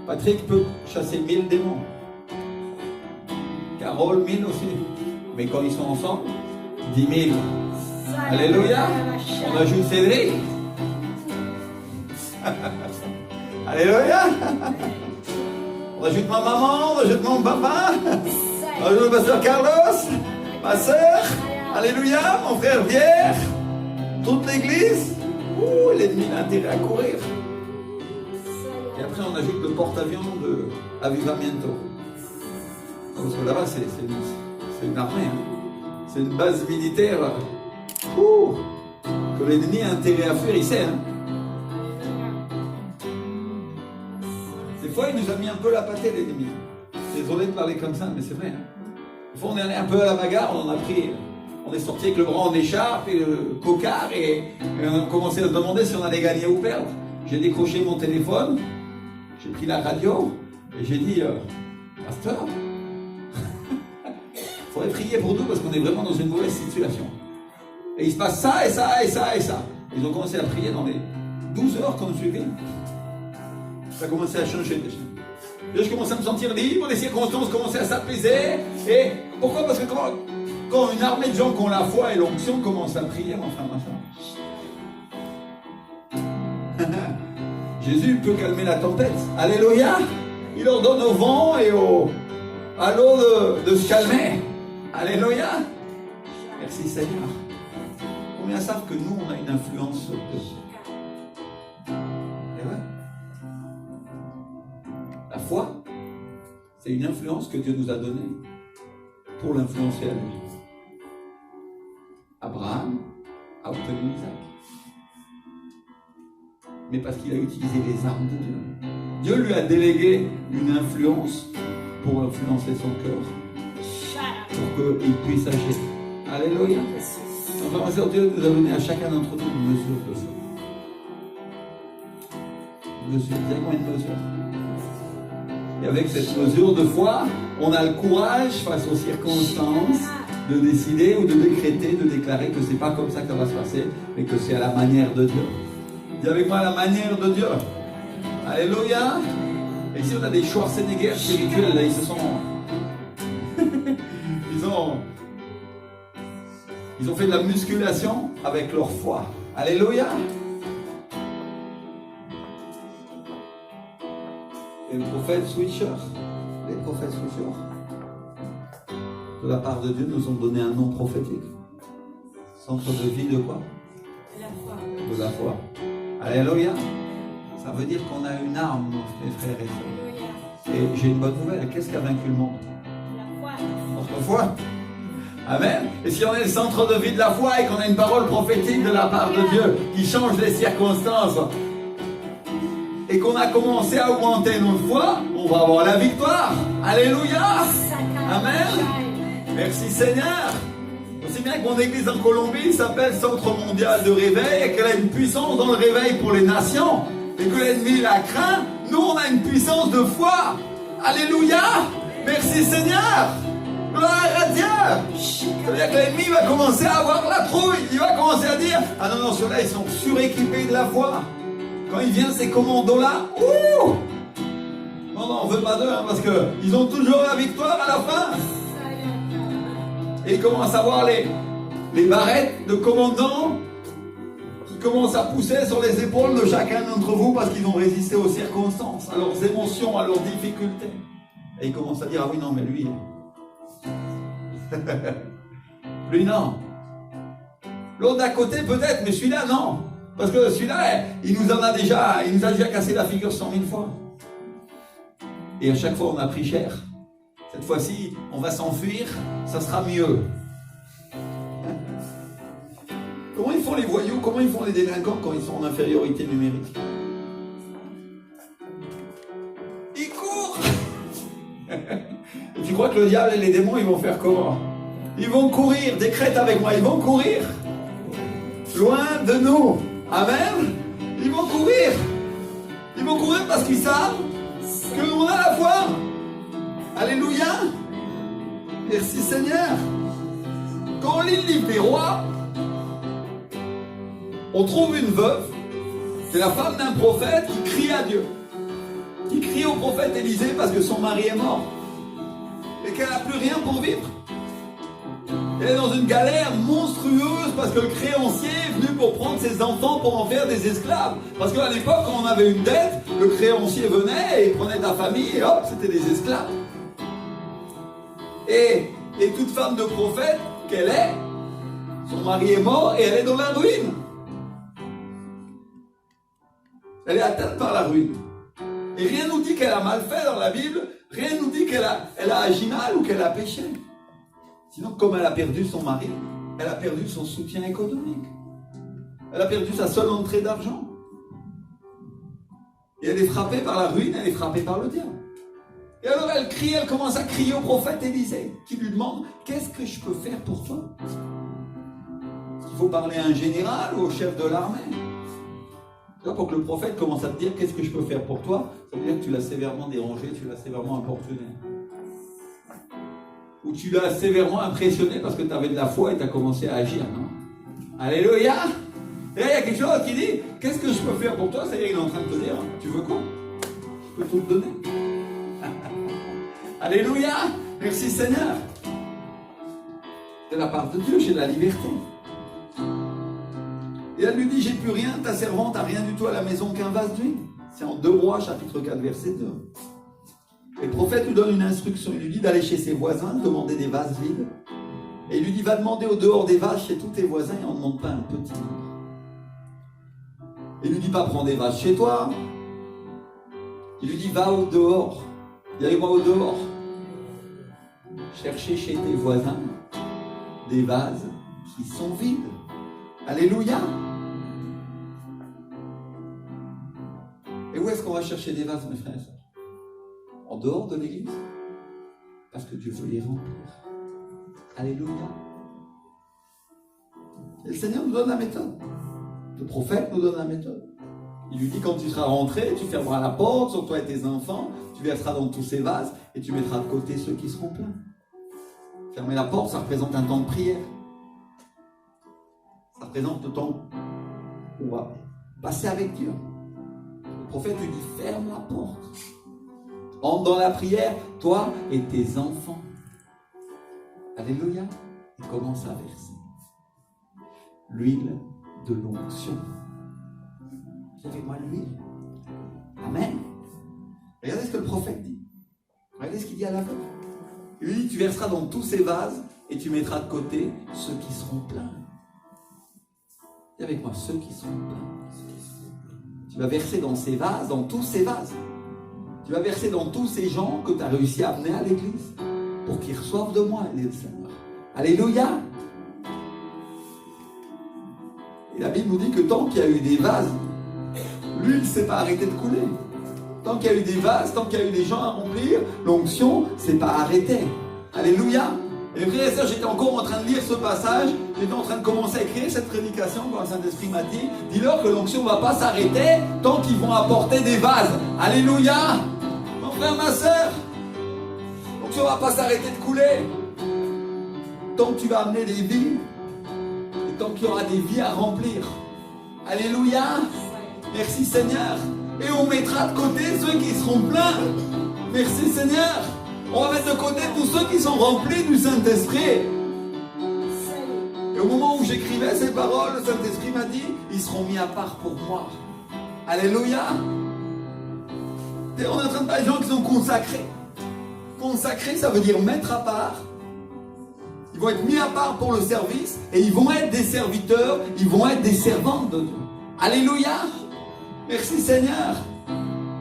Patrick peut chasser 1000 démons. Carole, 1000 aussi. Mais quand ils sont ensemble, 10 000. Alléluia. On ajoute Cédric. Alléluia. On ajoute ma maman, on ajoute mon papa. On ajoute le pasteur Carlos, ma soeur. Alléluia. Mon frère Pierre. Toute l'église. L'ennemi a intérêt à courir. Et après, on ajoute le porte-avions de Avivamiento. Parce que là-bas, c'est une armée. Hein. C'est une base militaire. Que l'ennemi a intérêt à faire, il sait. Hein. Des fois, il nous a mis un peu la pâtée, l'ennemi. Désolé de parler comme ça, mais c'est vrai. Hein. Des fois, on est allé un peu à la bagarre, on en a pris. On est sorti avec le bras en écharpe et le cocard et on a commencé à se demander si on allait gagner ou perdre. J'ai décroché mon téléphone, j'ai pris la radio et j'ai dit Pasteur, il faudrait prier pour nous parce qu'on est vraiment dans une mauvaise situation. Et il se passe ça et ça et ça et ça. Ils ont commencé à prier dans les 12 heures qu'on suivait. Ça a commencé à changer déjà. Et je commençais à me sentir libre, les circonstances commençaient à s'apaiser. Et pourquoi? Parce que quand une armée de gens qui ont la foi et l'onction commence à prier, mon frère, ma soeur. Jésus peut calmer la tempête. Alléluia. Il ordonne au vent et à l'eau de se calmer. Alléluia. Merci Seigneur. Combien savent que nous, on a une influence sur Dieu? Et ouais. La foi, c'est une influence que Dieu nous a donnée pour l'influencer à lui. Abraham a obtenu Isaac. Mais parce qu'il a utilisé les armes de Dieu. Dieu lui a délégué une influence pour influencer son cœur. Pour qu'il puisse agir. Alléluia. Enfin, ma soeur, Dieu nous a donné à chacun d'entre nous une mesure de foi. Mesure, il y a combien de mesures? Et avec cette mesure de foi, on a le courage face aux circonstances de décider ou de décréter, de déclarer que c'est pas comme ça que ça va se passer, mais que c'est à la manière de Dieu. Dis avec moi, à la manière de Dieu. Alléluia. Et ici, on a des Schwarzenegger spirituels, là, ils se sont... Ils ont fait de la musculation avec leur foi. Alléluia. Et le prophète Switcher, les prophètes Switcher, de la part de Dieu, nous ont donné un nom prophétique. Centre de vie de quoi? De la foi. De la foi. Alléluia. Ça veut dire qu'on a une arme, mes frères et sœurs. Et j'ai une bonne nouvelle. Qu'est-ce qui a vaincu le monde? La foi. Notre foi. Amen. Et si on est le centre de vie de la foi et qu'on a une parole prophétique de la part de Dieu qui change les circonstances et qu'on a commencé à augmenter notre foi, on va avoir la victoire. Alléluia. Amen. Merci Seigneur. Aussi bien que mon église en Colombie s'appelle Centre Mondial de Réveil et qu'elle a une puissance dans le réveil pour les nations et que l'ennemi la craint, nous on a une puissance de foi. Alléluia. Merci Seigneur. Gloire à Dieu. C'est-à-dire que l'ennemi va commencer à avoir la trouille. Il va commencer à dire, ah non, ceux-là ils sont suréquipés de la foi. Quand il vient ces commandos-là, ouh, non, on ne veut pas d'eux, hein, parce qu'ils ont toujours la victoire à la fin. Et ils commencent à voir les barrettes de commandants qui commencent à pousser sur les épaules de chacun d'entre vous parce qu'ils ont résisté aux circonstances, à leurs émotions, à leurs difficultés. Et ils commencent à dire, ah oui, non, mais lui, lui non. L'autre d'à côté peut-être, mais celui-là non. Parce que celui-là, il nous a déjà cassé la figure 100 000 fois. Et à chaque fois, on a pris cher. Cette fois-ci, on va s'enfuir, ça sera mieux. Comment ils font les voyous, comment ils font les délinquants quand ils sont en infériorité numérique? Ils courent. Et tu crois que le diable et les démons, ils vont faire comment? Ils vont courir, décrète avec moi, ils vont courir. Loin de nous. Amen. Ils vont courir. Ils vont courir parce qu'ils savent que l'on a la foi. Alléluia. Merci Seigneur. Quand on lit le livre des rois, on trouve une veuve, c'est la femme d'un prophète qui crie à Dieu. Qui crie au prophète Élisée parce que son mari est mort. Et qu'elle n'a plus rien pour vivre. Elle est dans une galère monstrueuse parce que le créancier est venu pour prendre ses enfants pour en faire des esclaves. Parce qu'à l'époque, quand on avait une dette, le créancier venait et prenait ta famille et hop, c'était des esclaves. Et toute femme de prophète qu'elle est, son mari est mort et elle est dans la ruine. Elle est atteinte par la ruine. Et rien ne nous dit qu'elle a mal fait dans la Bible, rien ne nous dit qu'elle a agi mal ou qu'elle a péché. Sinon, comme elle a perdu son mari, elle a perdu son soutien économique. Elle a perdu sa seule entrée d'argent. Et elle est frappée par la ruine, elle est frappée par le diable. Et alors elle crie, elle commence à crier au prophète Élisée, qui lui demande, qu'est-ce que je peux faire pour toi? Il faut parler à un général ou au chef de l'armée. Pour que le prophète commence à te dire, qu'est-ce que je peux faire pour toi? Ça veut dire que tu l'as sévèrement dérangé, tu l'as sévèrement importuné. Ou tu l'as sévèrement impressionné parce que tu avais de la foi et tu as commencé à agir, non? Alléluia! Et là, il y a quelque chose qui dit, qu'est-ce que je peux faire pour toi? C'est-à-dire, il est en train de te dire, tu veux quoi? Je peux tout te donner. Alléluia! Merci Seigneur! De la part de Dieu, j'ai de la liberté. Et elle lui dit, j'ai plus rien, ta servante n'a rien du tout à la maison qu'un vase d'huile. C'est en 2 Rois, chapitre 4, verset 2. Et le prophète lui donne une instruction. Il lui dit d'aller chez ses voisins, demander des vases vides. Et il lui dit, va demander au dehors des vases chez tous tes voisins et on ne demande pas un petit nombre. Il lui dit pas, prends des vases chez toi. Il lui dit, va au dehors. Viens-moi au dehors. Chercher chez tes voisins des vases qui sont vides. Alléluia. Et où est-ce qu'on va chercher des vases, mes frères et sœurs? En dehors de l'église, parce que Dieu veut les remplir. Alléluia. Et le Seigneur nous donne la méthode. Le prophète nous donne la méthode. Il lui dit, quand tu seras rentré, tu fermeras la porte sur toi et tes enfants, tu verseras dans tous ces vases et tu mettras de côté ceux qui seront pleins. Fermer la porte, ça représente un temps de prière. Ça représente le temps où on va passer avec Dieu. Le prophète lui dit, ferme la porte. Entre dans la prière, toi et tes enfants. Alléluia. Et commence à verser l'huile de l'onction. Vous avez moi l'huile. Amen. Regardez ce que le prophète dit. Regardez ce qu'il dit à la veuve. Il lui dit, tu verseras dans tous ces vases et tu mettras de côté ceux qui seront pleins. Dis avec moi, ceux qui seront pleins. Tu vas verser dans ces vases, dans tous ces vases. Tu vas verser dans tous ces gens que tu as réussi à amener à l'église pour qu'ils reçoivent de moi, les Seigneur. Alléluia. Et la Bible nous dit que tant qu'il y a eu des vases, l'huile ne s'est pas arrêtée de couler. Tant qu'il y a eu des vases, tant qu'il y a eu des gens à remplir, l'onction ne s'est pas arrêtée. Alléluia. Et frères et sœurs, j'étais encore en train de lire ce passage, j'étais en train de commencer à écrire cette prédication quand le Saint-Esprit m'a dit, dis-leur que l'onction ne va pas s'arrêter tant qu'ils vont apporter des vases. Alléluia. Mon frère, ma sœur, l'onction ne va pas s'arrêter de couler. Tant que tu vas amener des vies, et tant qu'il y aura des vies à remplir. Alléluia. Merci Seigneur. Et on mettra de côté ceux qui seront pleins. Merci Seigneur. On va mettre de côté tous ceux qui sont remplis du Saint-Esprit. Et au moment où j'écrivais ces paroles, le Saint-Esprit m'a dit, ils seront mis à part pour moi. Alléluia. Et on est en train de parler des gens qui sont consacrés. Consacrés, ça veut dire mettre à part. Ils vont être mis à part pour le service et ils vont être des serviteurs, ils vont être des servantes de Dieu. Alléluia. Merci Seigneur.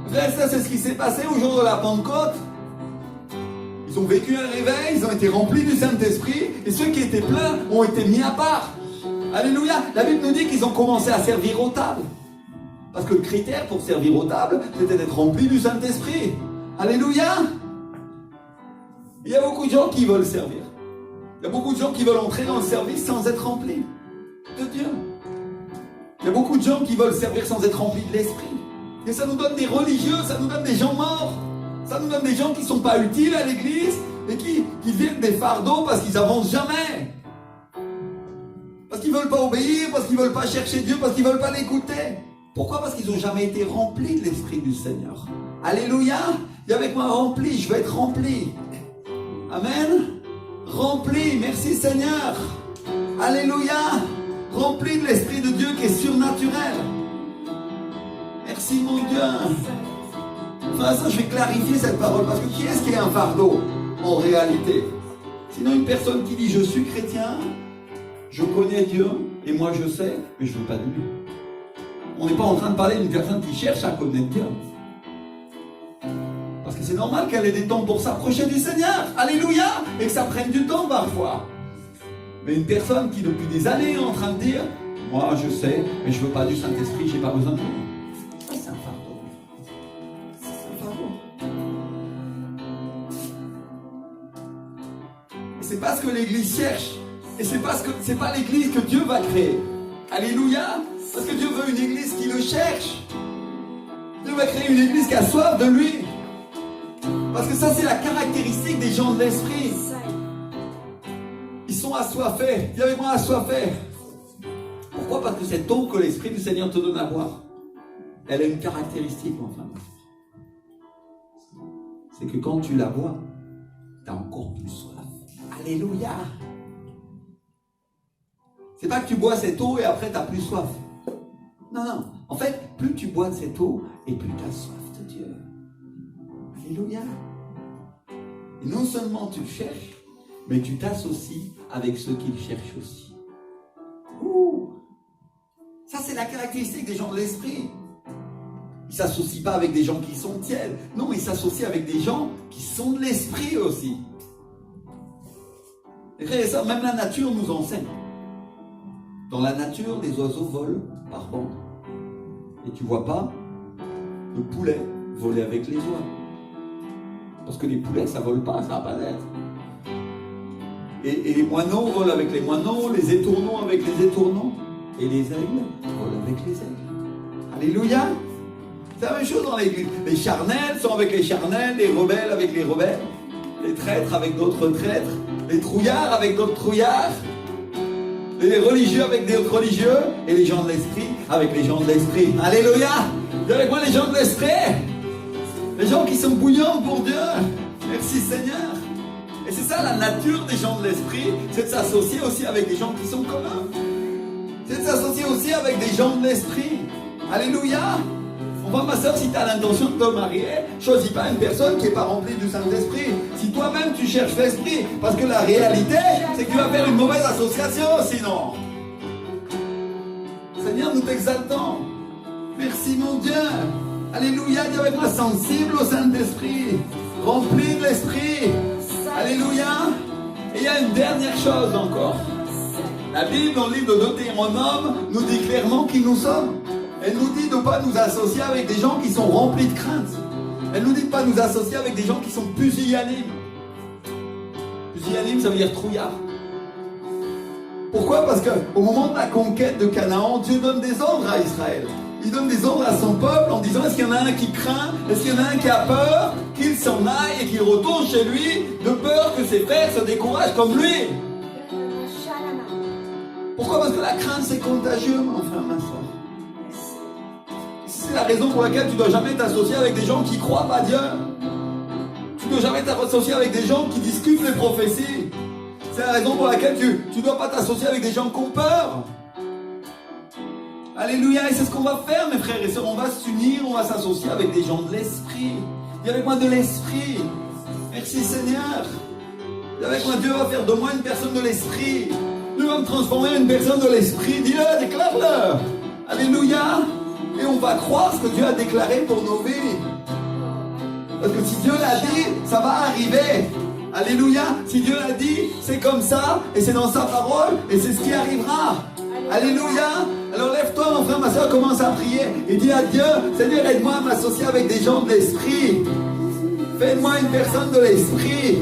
Frère, ça c'est ce qui s'est passé au jour de la Pentecôte. Ils ont vécu un réveil, ils ont été remplis du Saint-Esprit et ceux qui étaient pleins ont été mis à part. Alléluia. La Bible nous dit qu'ils ont commencé à servir aux tables. Parce que le critère pour servir aux tables, c'était d'être rempli du Saint-Esprit. Alléluia. Il y a beaucoup de gens qui veulent servir. Il y a beaucoup de gens qui veulent entrer dans le service sans être remplis de Dieu. Il y a beaucoup de gens qui veulent servir sans être remplis de l'Esprit. Et ça nous donne des religieux, ça nous donne des gens morts. Ça nous donne des gens qui ne sont pas utiles à l'église et qui viennent des fardeaux parce qu'ils n'avancent jamais. Parce qu'ils ne veulent pas obéir, parce qu'ils ne veulent pas chercher Dieu, parce qu'ils ne veulent pas l'écouter. Pourquoi? Parce qu'ils n'ont jamais été remplis de l'Esprit du Seigneur. Alléluia. Dis avec moi, rempli, je veux être rempli. Amen. Rempli, merci Seigneur. Alléluia. Rempli de l'Esprit de Dieu qui est surnaturel. Merci mon Dieu. Enfin, ça, je vais clarifier cette parole, parce que qui est-ce qui est un fardeau, en réalité? Sinon, une personne qui dit, je suis chrétien, je connais Dieu, et moi je sais, mais je ne veux pas de lui. On n'est pas en train de parler d'une personne qui cherche à connaître Dieu. Parce que c'est normal qu'elle ait des temps pour s'approcher du Seigneur. Alléluia. Et que ça prenne du temps parfois. Mais une personne qui depuis des années est en train de dire, moi je sais, mais je ne veux pas du Saint-Esprit, je n'ai pas besoin de lui. Ça c'est un fardeau. C'est un fardeau. Et c'est pas ce que l'Église cherche. Et c'est pas l'Église que Dieu va créer. Alléluia. Parce que Dieu veut une Église qui le cherche. Dieu va créer une Église qui a soif de lui. Parce que ça c'est la caractéristique des gens de l'Esprit. Ils sont assoiffés. Dis avec moi, assoiffés. Pourquoi? Parce que cette eau que l'Esprit du Seigneur te donne à boire, elle a une caractéristique, mon frère. C'est que quand tu la bois, tu as encore plus soif. Alléluia. C'est pas que tu bois cette eau et après tu n'as plus soif. Non, non. En fait, plus tu bois de cette eau et plus tu as soif de Dieu. Alléluia. Et non seulement tu le cherches, mais tu t'associes avec ceux qui le cherchent aussi. Ouh. Ça, c'est la caractéristique des gens de l'Esprit. Ils ne s'associent pas avec des gens qui sont tièdes. Non, ils s'associent avec des gens qui sont de l'Esprit aussi. Et ça, même la nature nous enseigne. Dans la nature, les oiseaux volent par bande. Et tu ne vois pas le poulet voler avec les oies. Parce que les poulets, ça ne vole pas, ça n'a pas d'être. Et les moineaux volent avec les moineaux, les étourneaux avec les étourneaux. Et les aigles volent avec les aigles. Alléluia. C'est la même chose dans l'Église. Les charnels sont avec les charnels, les rebelles avec les rebelles, les traîtres avec d'autres traîtres, les trouillards avec d'autres trouillards, les religieux avec d'autres religieux, et les gens de l'Esprit avec les gens de l'Esprit. Alléluia. Dis avec moi les gens de l'Esprit. Les gens qui sont bouillants pour Dieu. Merci Seigneur. Et c'est ça la nature des gens de l'Esprit, c'est de s'associer aussi avec des gens qui sont comme eux. C'est de s'associer aussi avec des gens de l'Esprit. Alléluia. Enfin, ma soeur, si tu as l'intention de te marier, choisis pas une personne qui n'est pas remplie du Saint-Esprit. Si toi-même tu cherches l'Esprit, parce que la réalité, c'est que tu vas faire une mauvaise association sinon. Seigneur, nous t'exaltons. Merci mon Dieu. Alléluia, dis avec moi, sensible au Saint-Esprit, rempli de l'Esprit. Alléluia. Et il y a une dernière chose encore. La Bible, dans le livre de Deutéronome, nous dit clairement qui nous sommes. Elle nous dit de ne pas nous associer avec des gens qui sont remplis de crainte. Elle nous dit de ne pas nous associer avec des gens qui sont pusillanimes. Pusillanime, ça veut dire trouillard. Pourquoi? Parce qu'au moment de la conquête de Canaan, Dieu donne des ordres à Israël. Il donne des ordres à son peuple en disant: est-ce qu'il y en a un qui craint? Est-ce qu'il y en a un qui a peur? Qu'il s'en aille et qu'il retourne chez lui, de peur que ses frères se découragent comme lui. Pourquoi? Parce que la crainte, c'est contagieux, mon frère, ma soeur. C'est la raison pour laquelle tu ne dois jamais t'associer avec des gens qui ne croient pas Dieu. Tu ne dois jamais t'associer avec des gens qui discutent les prophéties. C'est la raison pour laquelle tu ne dois pas t'associer avec des gens qui ont peur. Alléluia, et c'est ce qu'on va faire, mes frères et sœurs. On va s'unir, on va s'associer avec des gens de l'esprit. Dis avec moi de l'esprit. Merci Seigneur. Dis avec moi, Dieu va faire de moi une personne de l'esprit. Dieu va me transformer en une personne de l'esprit. Dis-le, déclare-le. Alléluia. Et on va croire ce que Dieu a déclaré pour nos vies. Parce que si Dieu l'a dit, ça va arriver. Alléluia. Si Dieu l'a dit, c'est comme ça. Et c'est dans sa parole. Et c'est ce qui arrivera. Alléluia. Alors lève-toi, mon frère, ma soeur, commence à prier. Et dis à Dieu: Seigneur, aide-moi à m'associer avec des gens de l'esprit. Fais-moi une personne de l'esprit.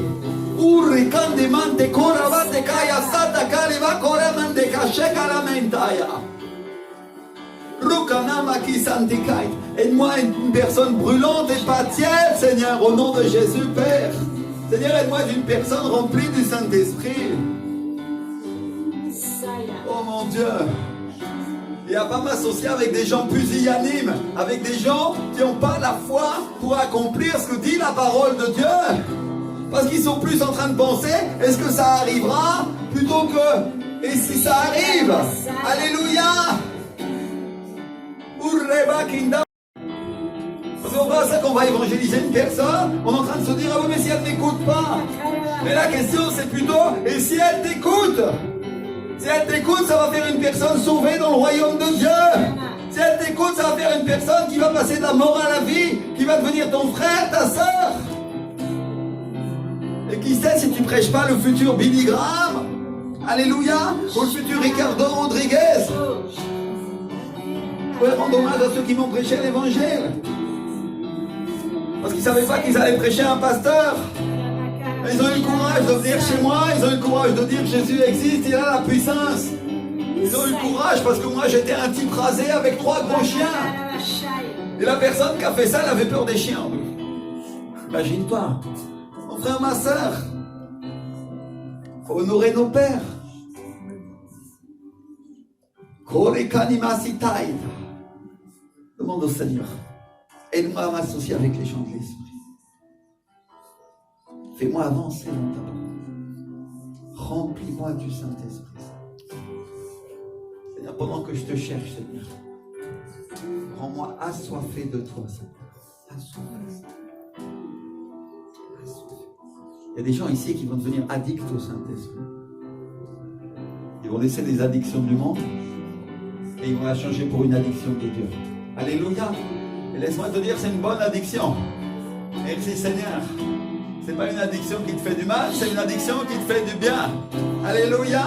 Aide-moi une personne brûlante et pas tiède, Seigneur, au nom de Jésus, Père. Seigneur, aide-moi d'une personne remplie du Saint-Esprit. Oh mon Dieu. Et à pas m'associer avec des gens pusillanimes, avec des gens qui n'ont pas la foi pour accomplir ce que dit la parole de Dieu. Parce qu'ils sont plus en train de penser: est-ce que ça arrivera? Plutôt que: et si ça arrive? Alléluia. Parce qu'on voit ça qu'on va évangéliser une personne, on est en train de se dire: ah oui, mais si elle ne m'écoute pas. Mais la question c'est plutôt: et si elle t'écoute? Si elle t'écoute, ça va faire une personne sauvée dans le royaume de Dieu. Si elle t'écoute, ça va faire une personne qui va passer de la mort à la vie, qui va devenir ton frère, ta soeur. Et qui sait si tu ne prêches pas le futur Billy Graham, alléluia, ou le futur Ricardo Rodriguez. Je voudrais rendre hommage à ceux qui m'ont prêché l'évangile. Parce qu'ils ne savaient pas qu'ils allaient prêcher un pasteur. Ils ont eu le courage de venir chez moi, ils ont eu le courage de dire que Jésus existe, il a la puissance. Ils ont eu le courage parce que moi j'étais un type rasé avec 3 gros chiens. Et la personne qui a fait ça, elle avait peur des chiens. Imagine-toi. Mon frère, ma soeur, il faut honorer nos pères. Demande au Seigneur: aide-moi à m'associer avec les gens de l'esprit. Fais-moi avancer dans ta parole. Remplis-moi du Saint-Esprit. Seigneur, pendant que je te cherche, Seigneur, rends-moi assoiffé de toi, Seigneur. Assoiffé. Il y a des gens ici qui vont devenir addicts au Saint-Esprit. Ils vont laisser les addictions du monde et ils vont la changer pour une addiction de Dieu. Alléluia. Et laisse-moi te dire, c'est une bonne addiction. Merci Seigneur. C'est pas une addiction qui te fait du mal, c'est une addiction qui te fait du bien. Alléluia.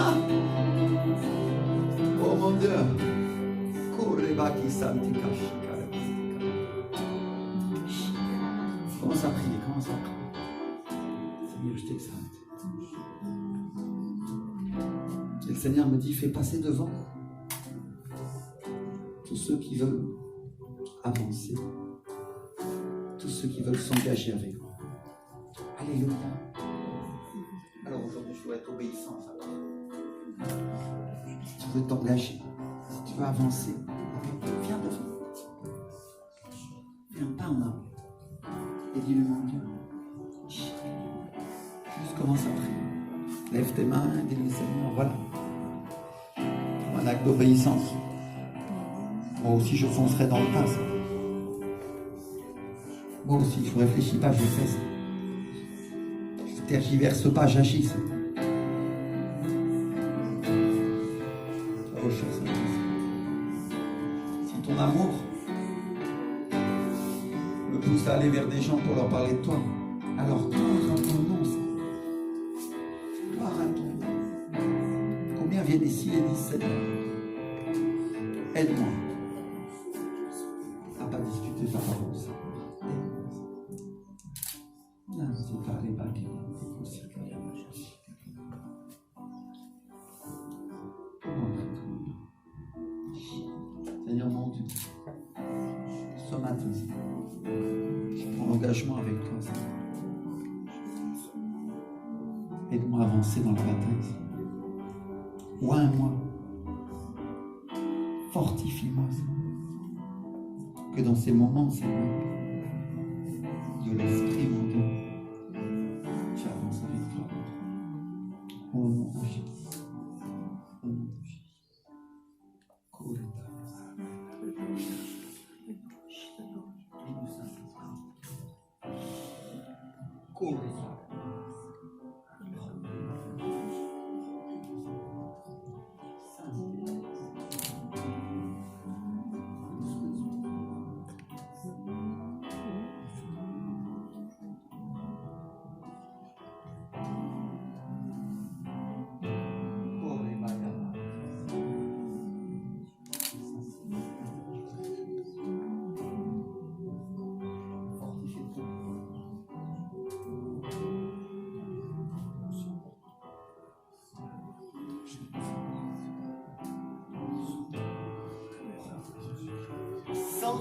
Oh mon Dieu. Commence à prier, commence à prier. Seigneur, je t'exalte. Et le Seigneur me dit: fais passer devant tous ceux qui veulent avancer, tous ceux qui veulent s'engager avec moi. Alléluia. Alors aujourd'hui, je dois être obéissant. Si tu veux t'engager, si tu veux avancer, viens devant. Viens pas en avant. Et dis-lui: mon Dieu. Juste commence à prier. Lève tes mains et dis-lui: Seigneur, voilà. Un acte d'obéissance. Moi aussi, je foncerai dans le tas. Moi aussi, je ne réfléchis pas, je fais ça. Je ne tergiverse pas, j'agis. Si ton amour me pousse à aller vers des gens pour leur parler de toi, alors gloire à ton nom, gloire à Quelqu'un vient ici et dit, Seigneur, aide-moi à ne pas discuter ta parole. Seigneur mon Dieu, ce matin, je prends l'engagement avec toi, Seigneur. Aide-moi à avancer dans la bataille. Oins-moi. Fortifie-moi, Seigneur. Que dans ces moments, Seigneur, de l'Esprit, mon Dieu, tu avances avec toi. Au nom de Jésus. Au nom de Jésus.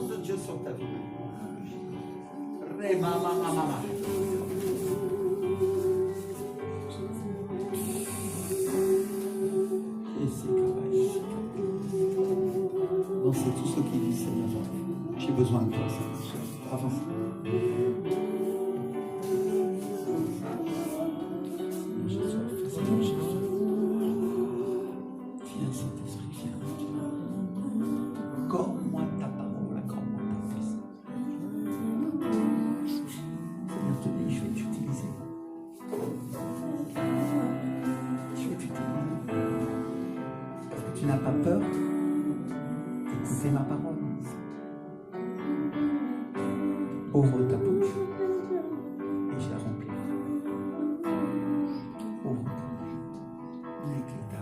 De Dieu sur ta vie. Non, c'est tout ce qu'il dit, Seigneur. J'ai besoin de toi, Seigneur. Avance. Viens, Saint-Esprit, viens. Accorde-moi ta parole, accorde-moi ta puissance. Seigneur te dit, je vais t'utiliser. Je vais t'utiliser. Parce que tu n'as pas peur d'écouter ma parole. Ouvre ta bouche et je la remplirai. Ouvre ta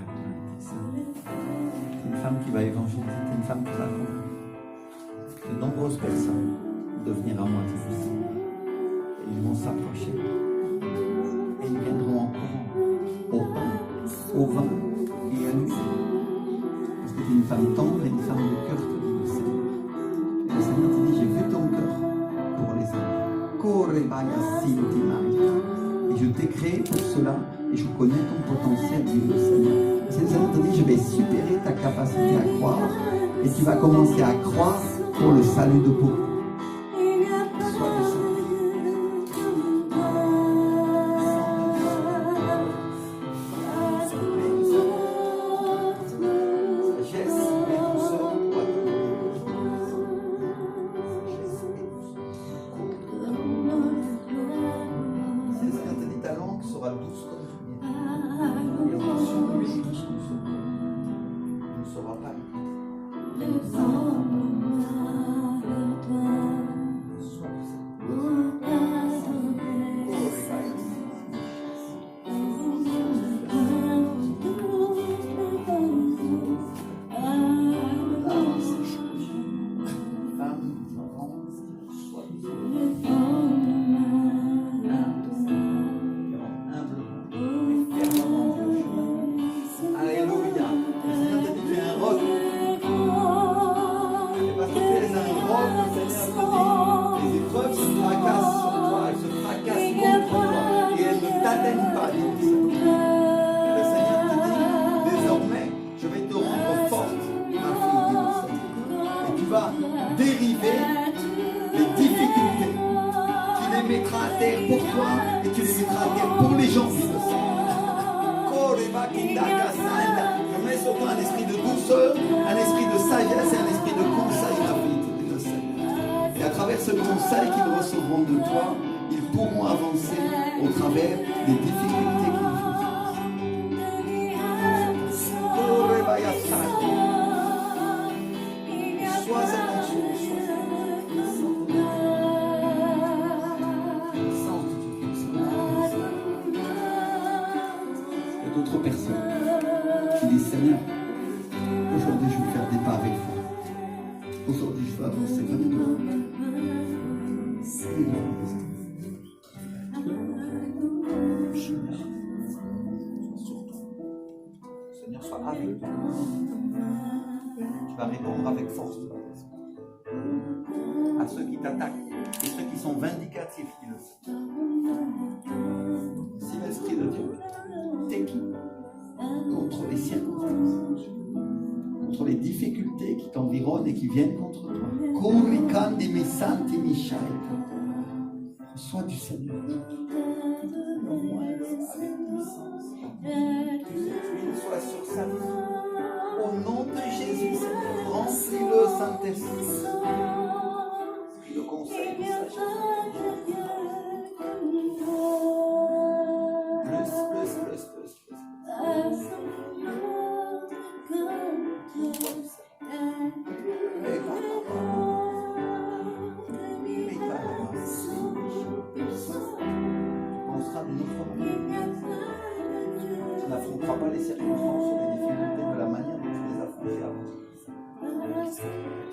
bouche. C'est une femme qui va évangéliser, c'est une femme qui va convaincre de nombreuses personnes de venir à moi. Et ils vont s'approcher. Et ils viendront en courant au pain, au vin et à l'huile. Parce que tu es une femme tendre et une femme de cœur, te dit le Seigneur. Et le Seigneur te dit, j'ai vu ton cœur pour les hommes. Et je t'ai créé pour cela et je connais ton potentiel, dit le Seigneur. Le Seigneur te dit, je vais supérer ta capacité à croire et tu vas commencer à croire pour le salut de beaucoup. Sois le Seigneur. dis, Seigneur, aujourd'hui je veux faire des pas avec toi. Aujourd'hui je veux avancer vers toi. Seigneur, sois avec toi. Tu vas répondre avec force. À ceux qui t'attaquent et ceux qui sont vindicatifs, qui le font. Si l'Esprit de Dieu t'équipe contre les circonstances, contre les difficultés qui t'environnent et qui viennent contre toi, reçois du Seigneur. Soit sur sa vie. Au nom de Jésus, Seigneur, remplis-le, Saint-Esprit. Le conseil de sagesse. Plus. On sera de notre manière. Tu n'affronteras pas les circonstances ou les difficultés de la manière dont tu les affrontais avant.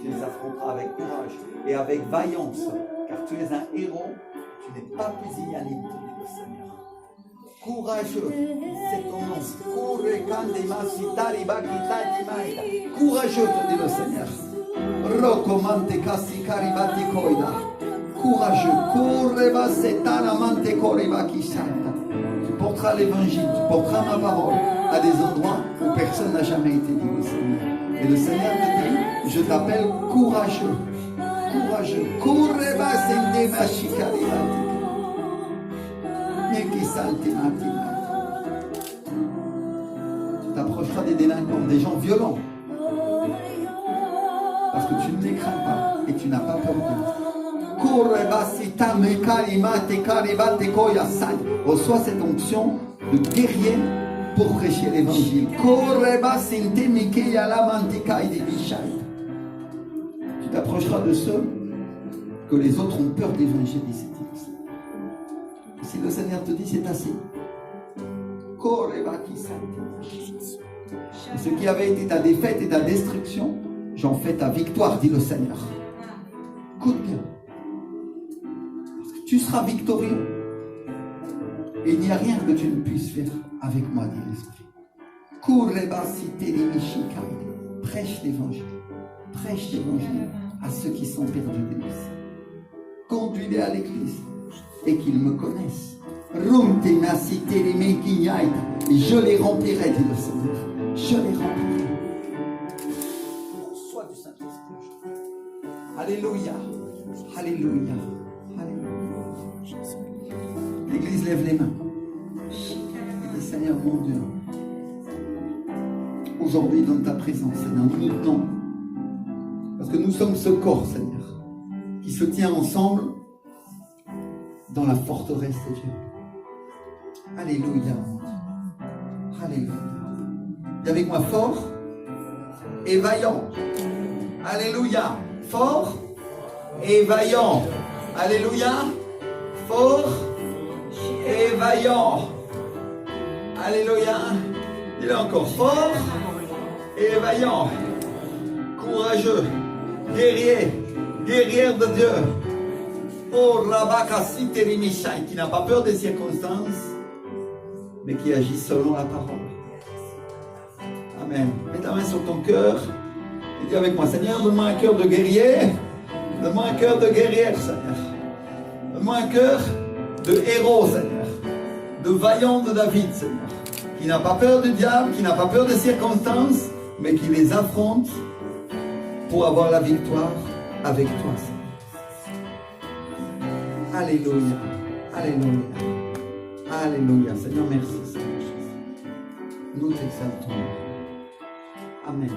Tu les affronteras avec courage et avec vaillance, car tu es un héros, tu n'es pas pusillanime, dit le Seigneur. Courageux, c'est ton nom. Courageux, te dit le Seigneur. Courageux. Tu porteras l'évangile, tu porteras ma parole à des endroits où personne n'a jamais été, dit le Seigneur. Et le Seigneur te dit, je t'appelle courageux. Courageux. Tu t'approcheras des délinquants, des gens violents. Parce que tu ne les crains pas et tu n'as pas peur d'eux. Reçois cette onction de guerrier pour prêcher l'évangile. Tu t'approcheras de ceux que les autres ont peur d'évangéliser. Si le Seigneur te dit c'est assez. Et ce qui avait été ta défaite et ta destruction, j'en fais ta victoire, dit le Seigneur. Écoute bien. Parce que tu seras victorieux. Et il n'y a rien que tu ne puisses faire avec moi, dit l'Esprit. Prêche l'évangile. Prêche l'évangile à ceux qui sont perdus des missions. Conduis-les à l'église et qu'ils me connaissent. Et je les remplirai, dit le Seigneur. Je les remplirai. Sois du Saint-Esprit. Alléluia. Alléluia. Alléluia. L'église lève les mains. Et dit, Seigneur mon Dieu, aujourd'hui dans ta présence, Seigneur, nous nous tenons. Parce que nous sommes ce corps, Seigneur, qui se tient ensemble dans la forteresse de Dieu. Alléluia. Alléluia. Dis avec moi, fort et vaillant. Alléluia. Fort et vaillant. Alléluia. Fort et vaillant. Alléluia. Dis-le encore. Fort et vaillant. Courageux. Guerrier. Guerrière de Dieu. Oh, Rabakasi Terimishai, qui n'a pas peur des circonstances, mais qui agit selon la parole. Amen. Mets ta main sur ton cœur et dis avec moi, Seigneur, donne-moi un cœur de guerrier. Donne-moi un cœur de guerrière, Seigneur. Donne-moi un cœur de héros, Seigneur. De vaillant de David, Seigneur. Qui n'a pas peur du diable, qui n'a pas peur des circonstances, mais qui les affronte pour avoir la victoire avec toi, Seigneur. Alléluia. Alléluia. Alléluia. Seigneur, merci, Seigneur Jésus. Nous t'exaltons. Amen.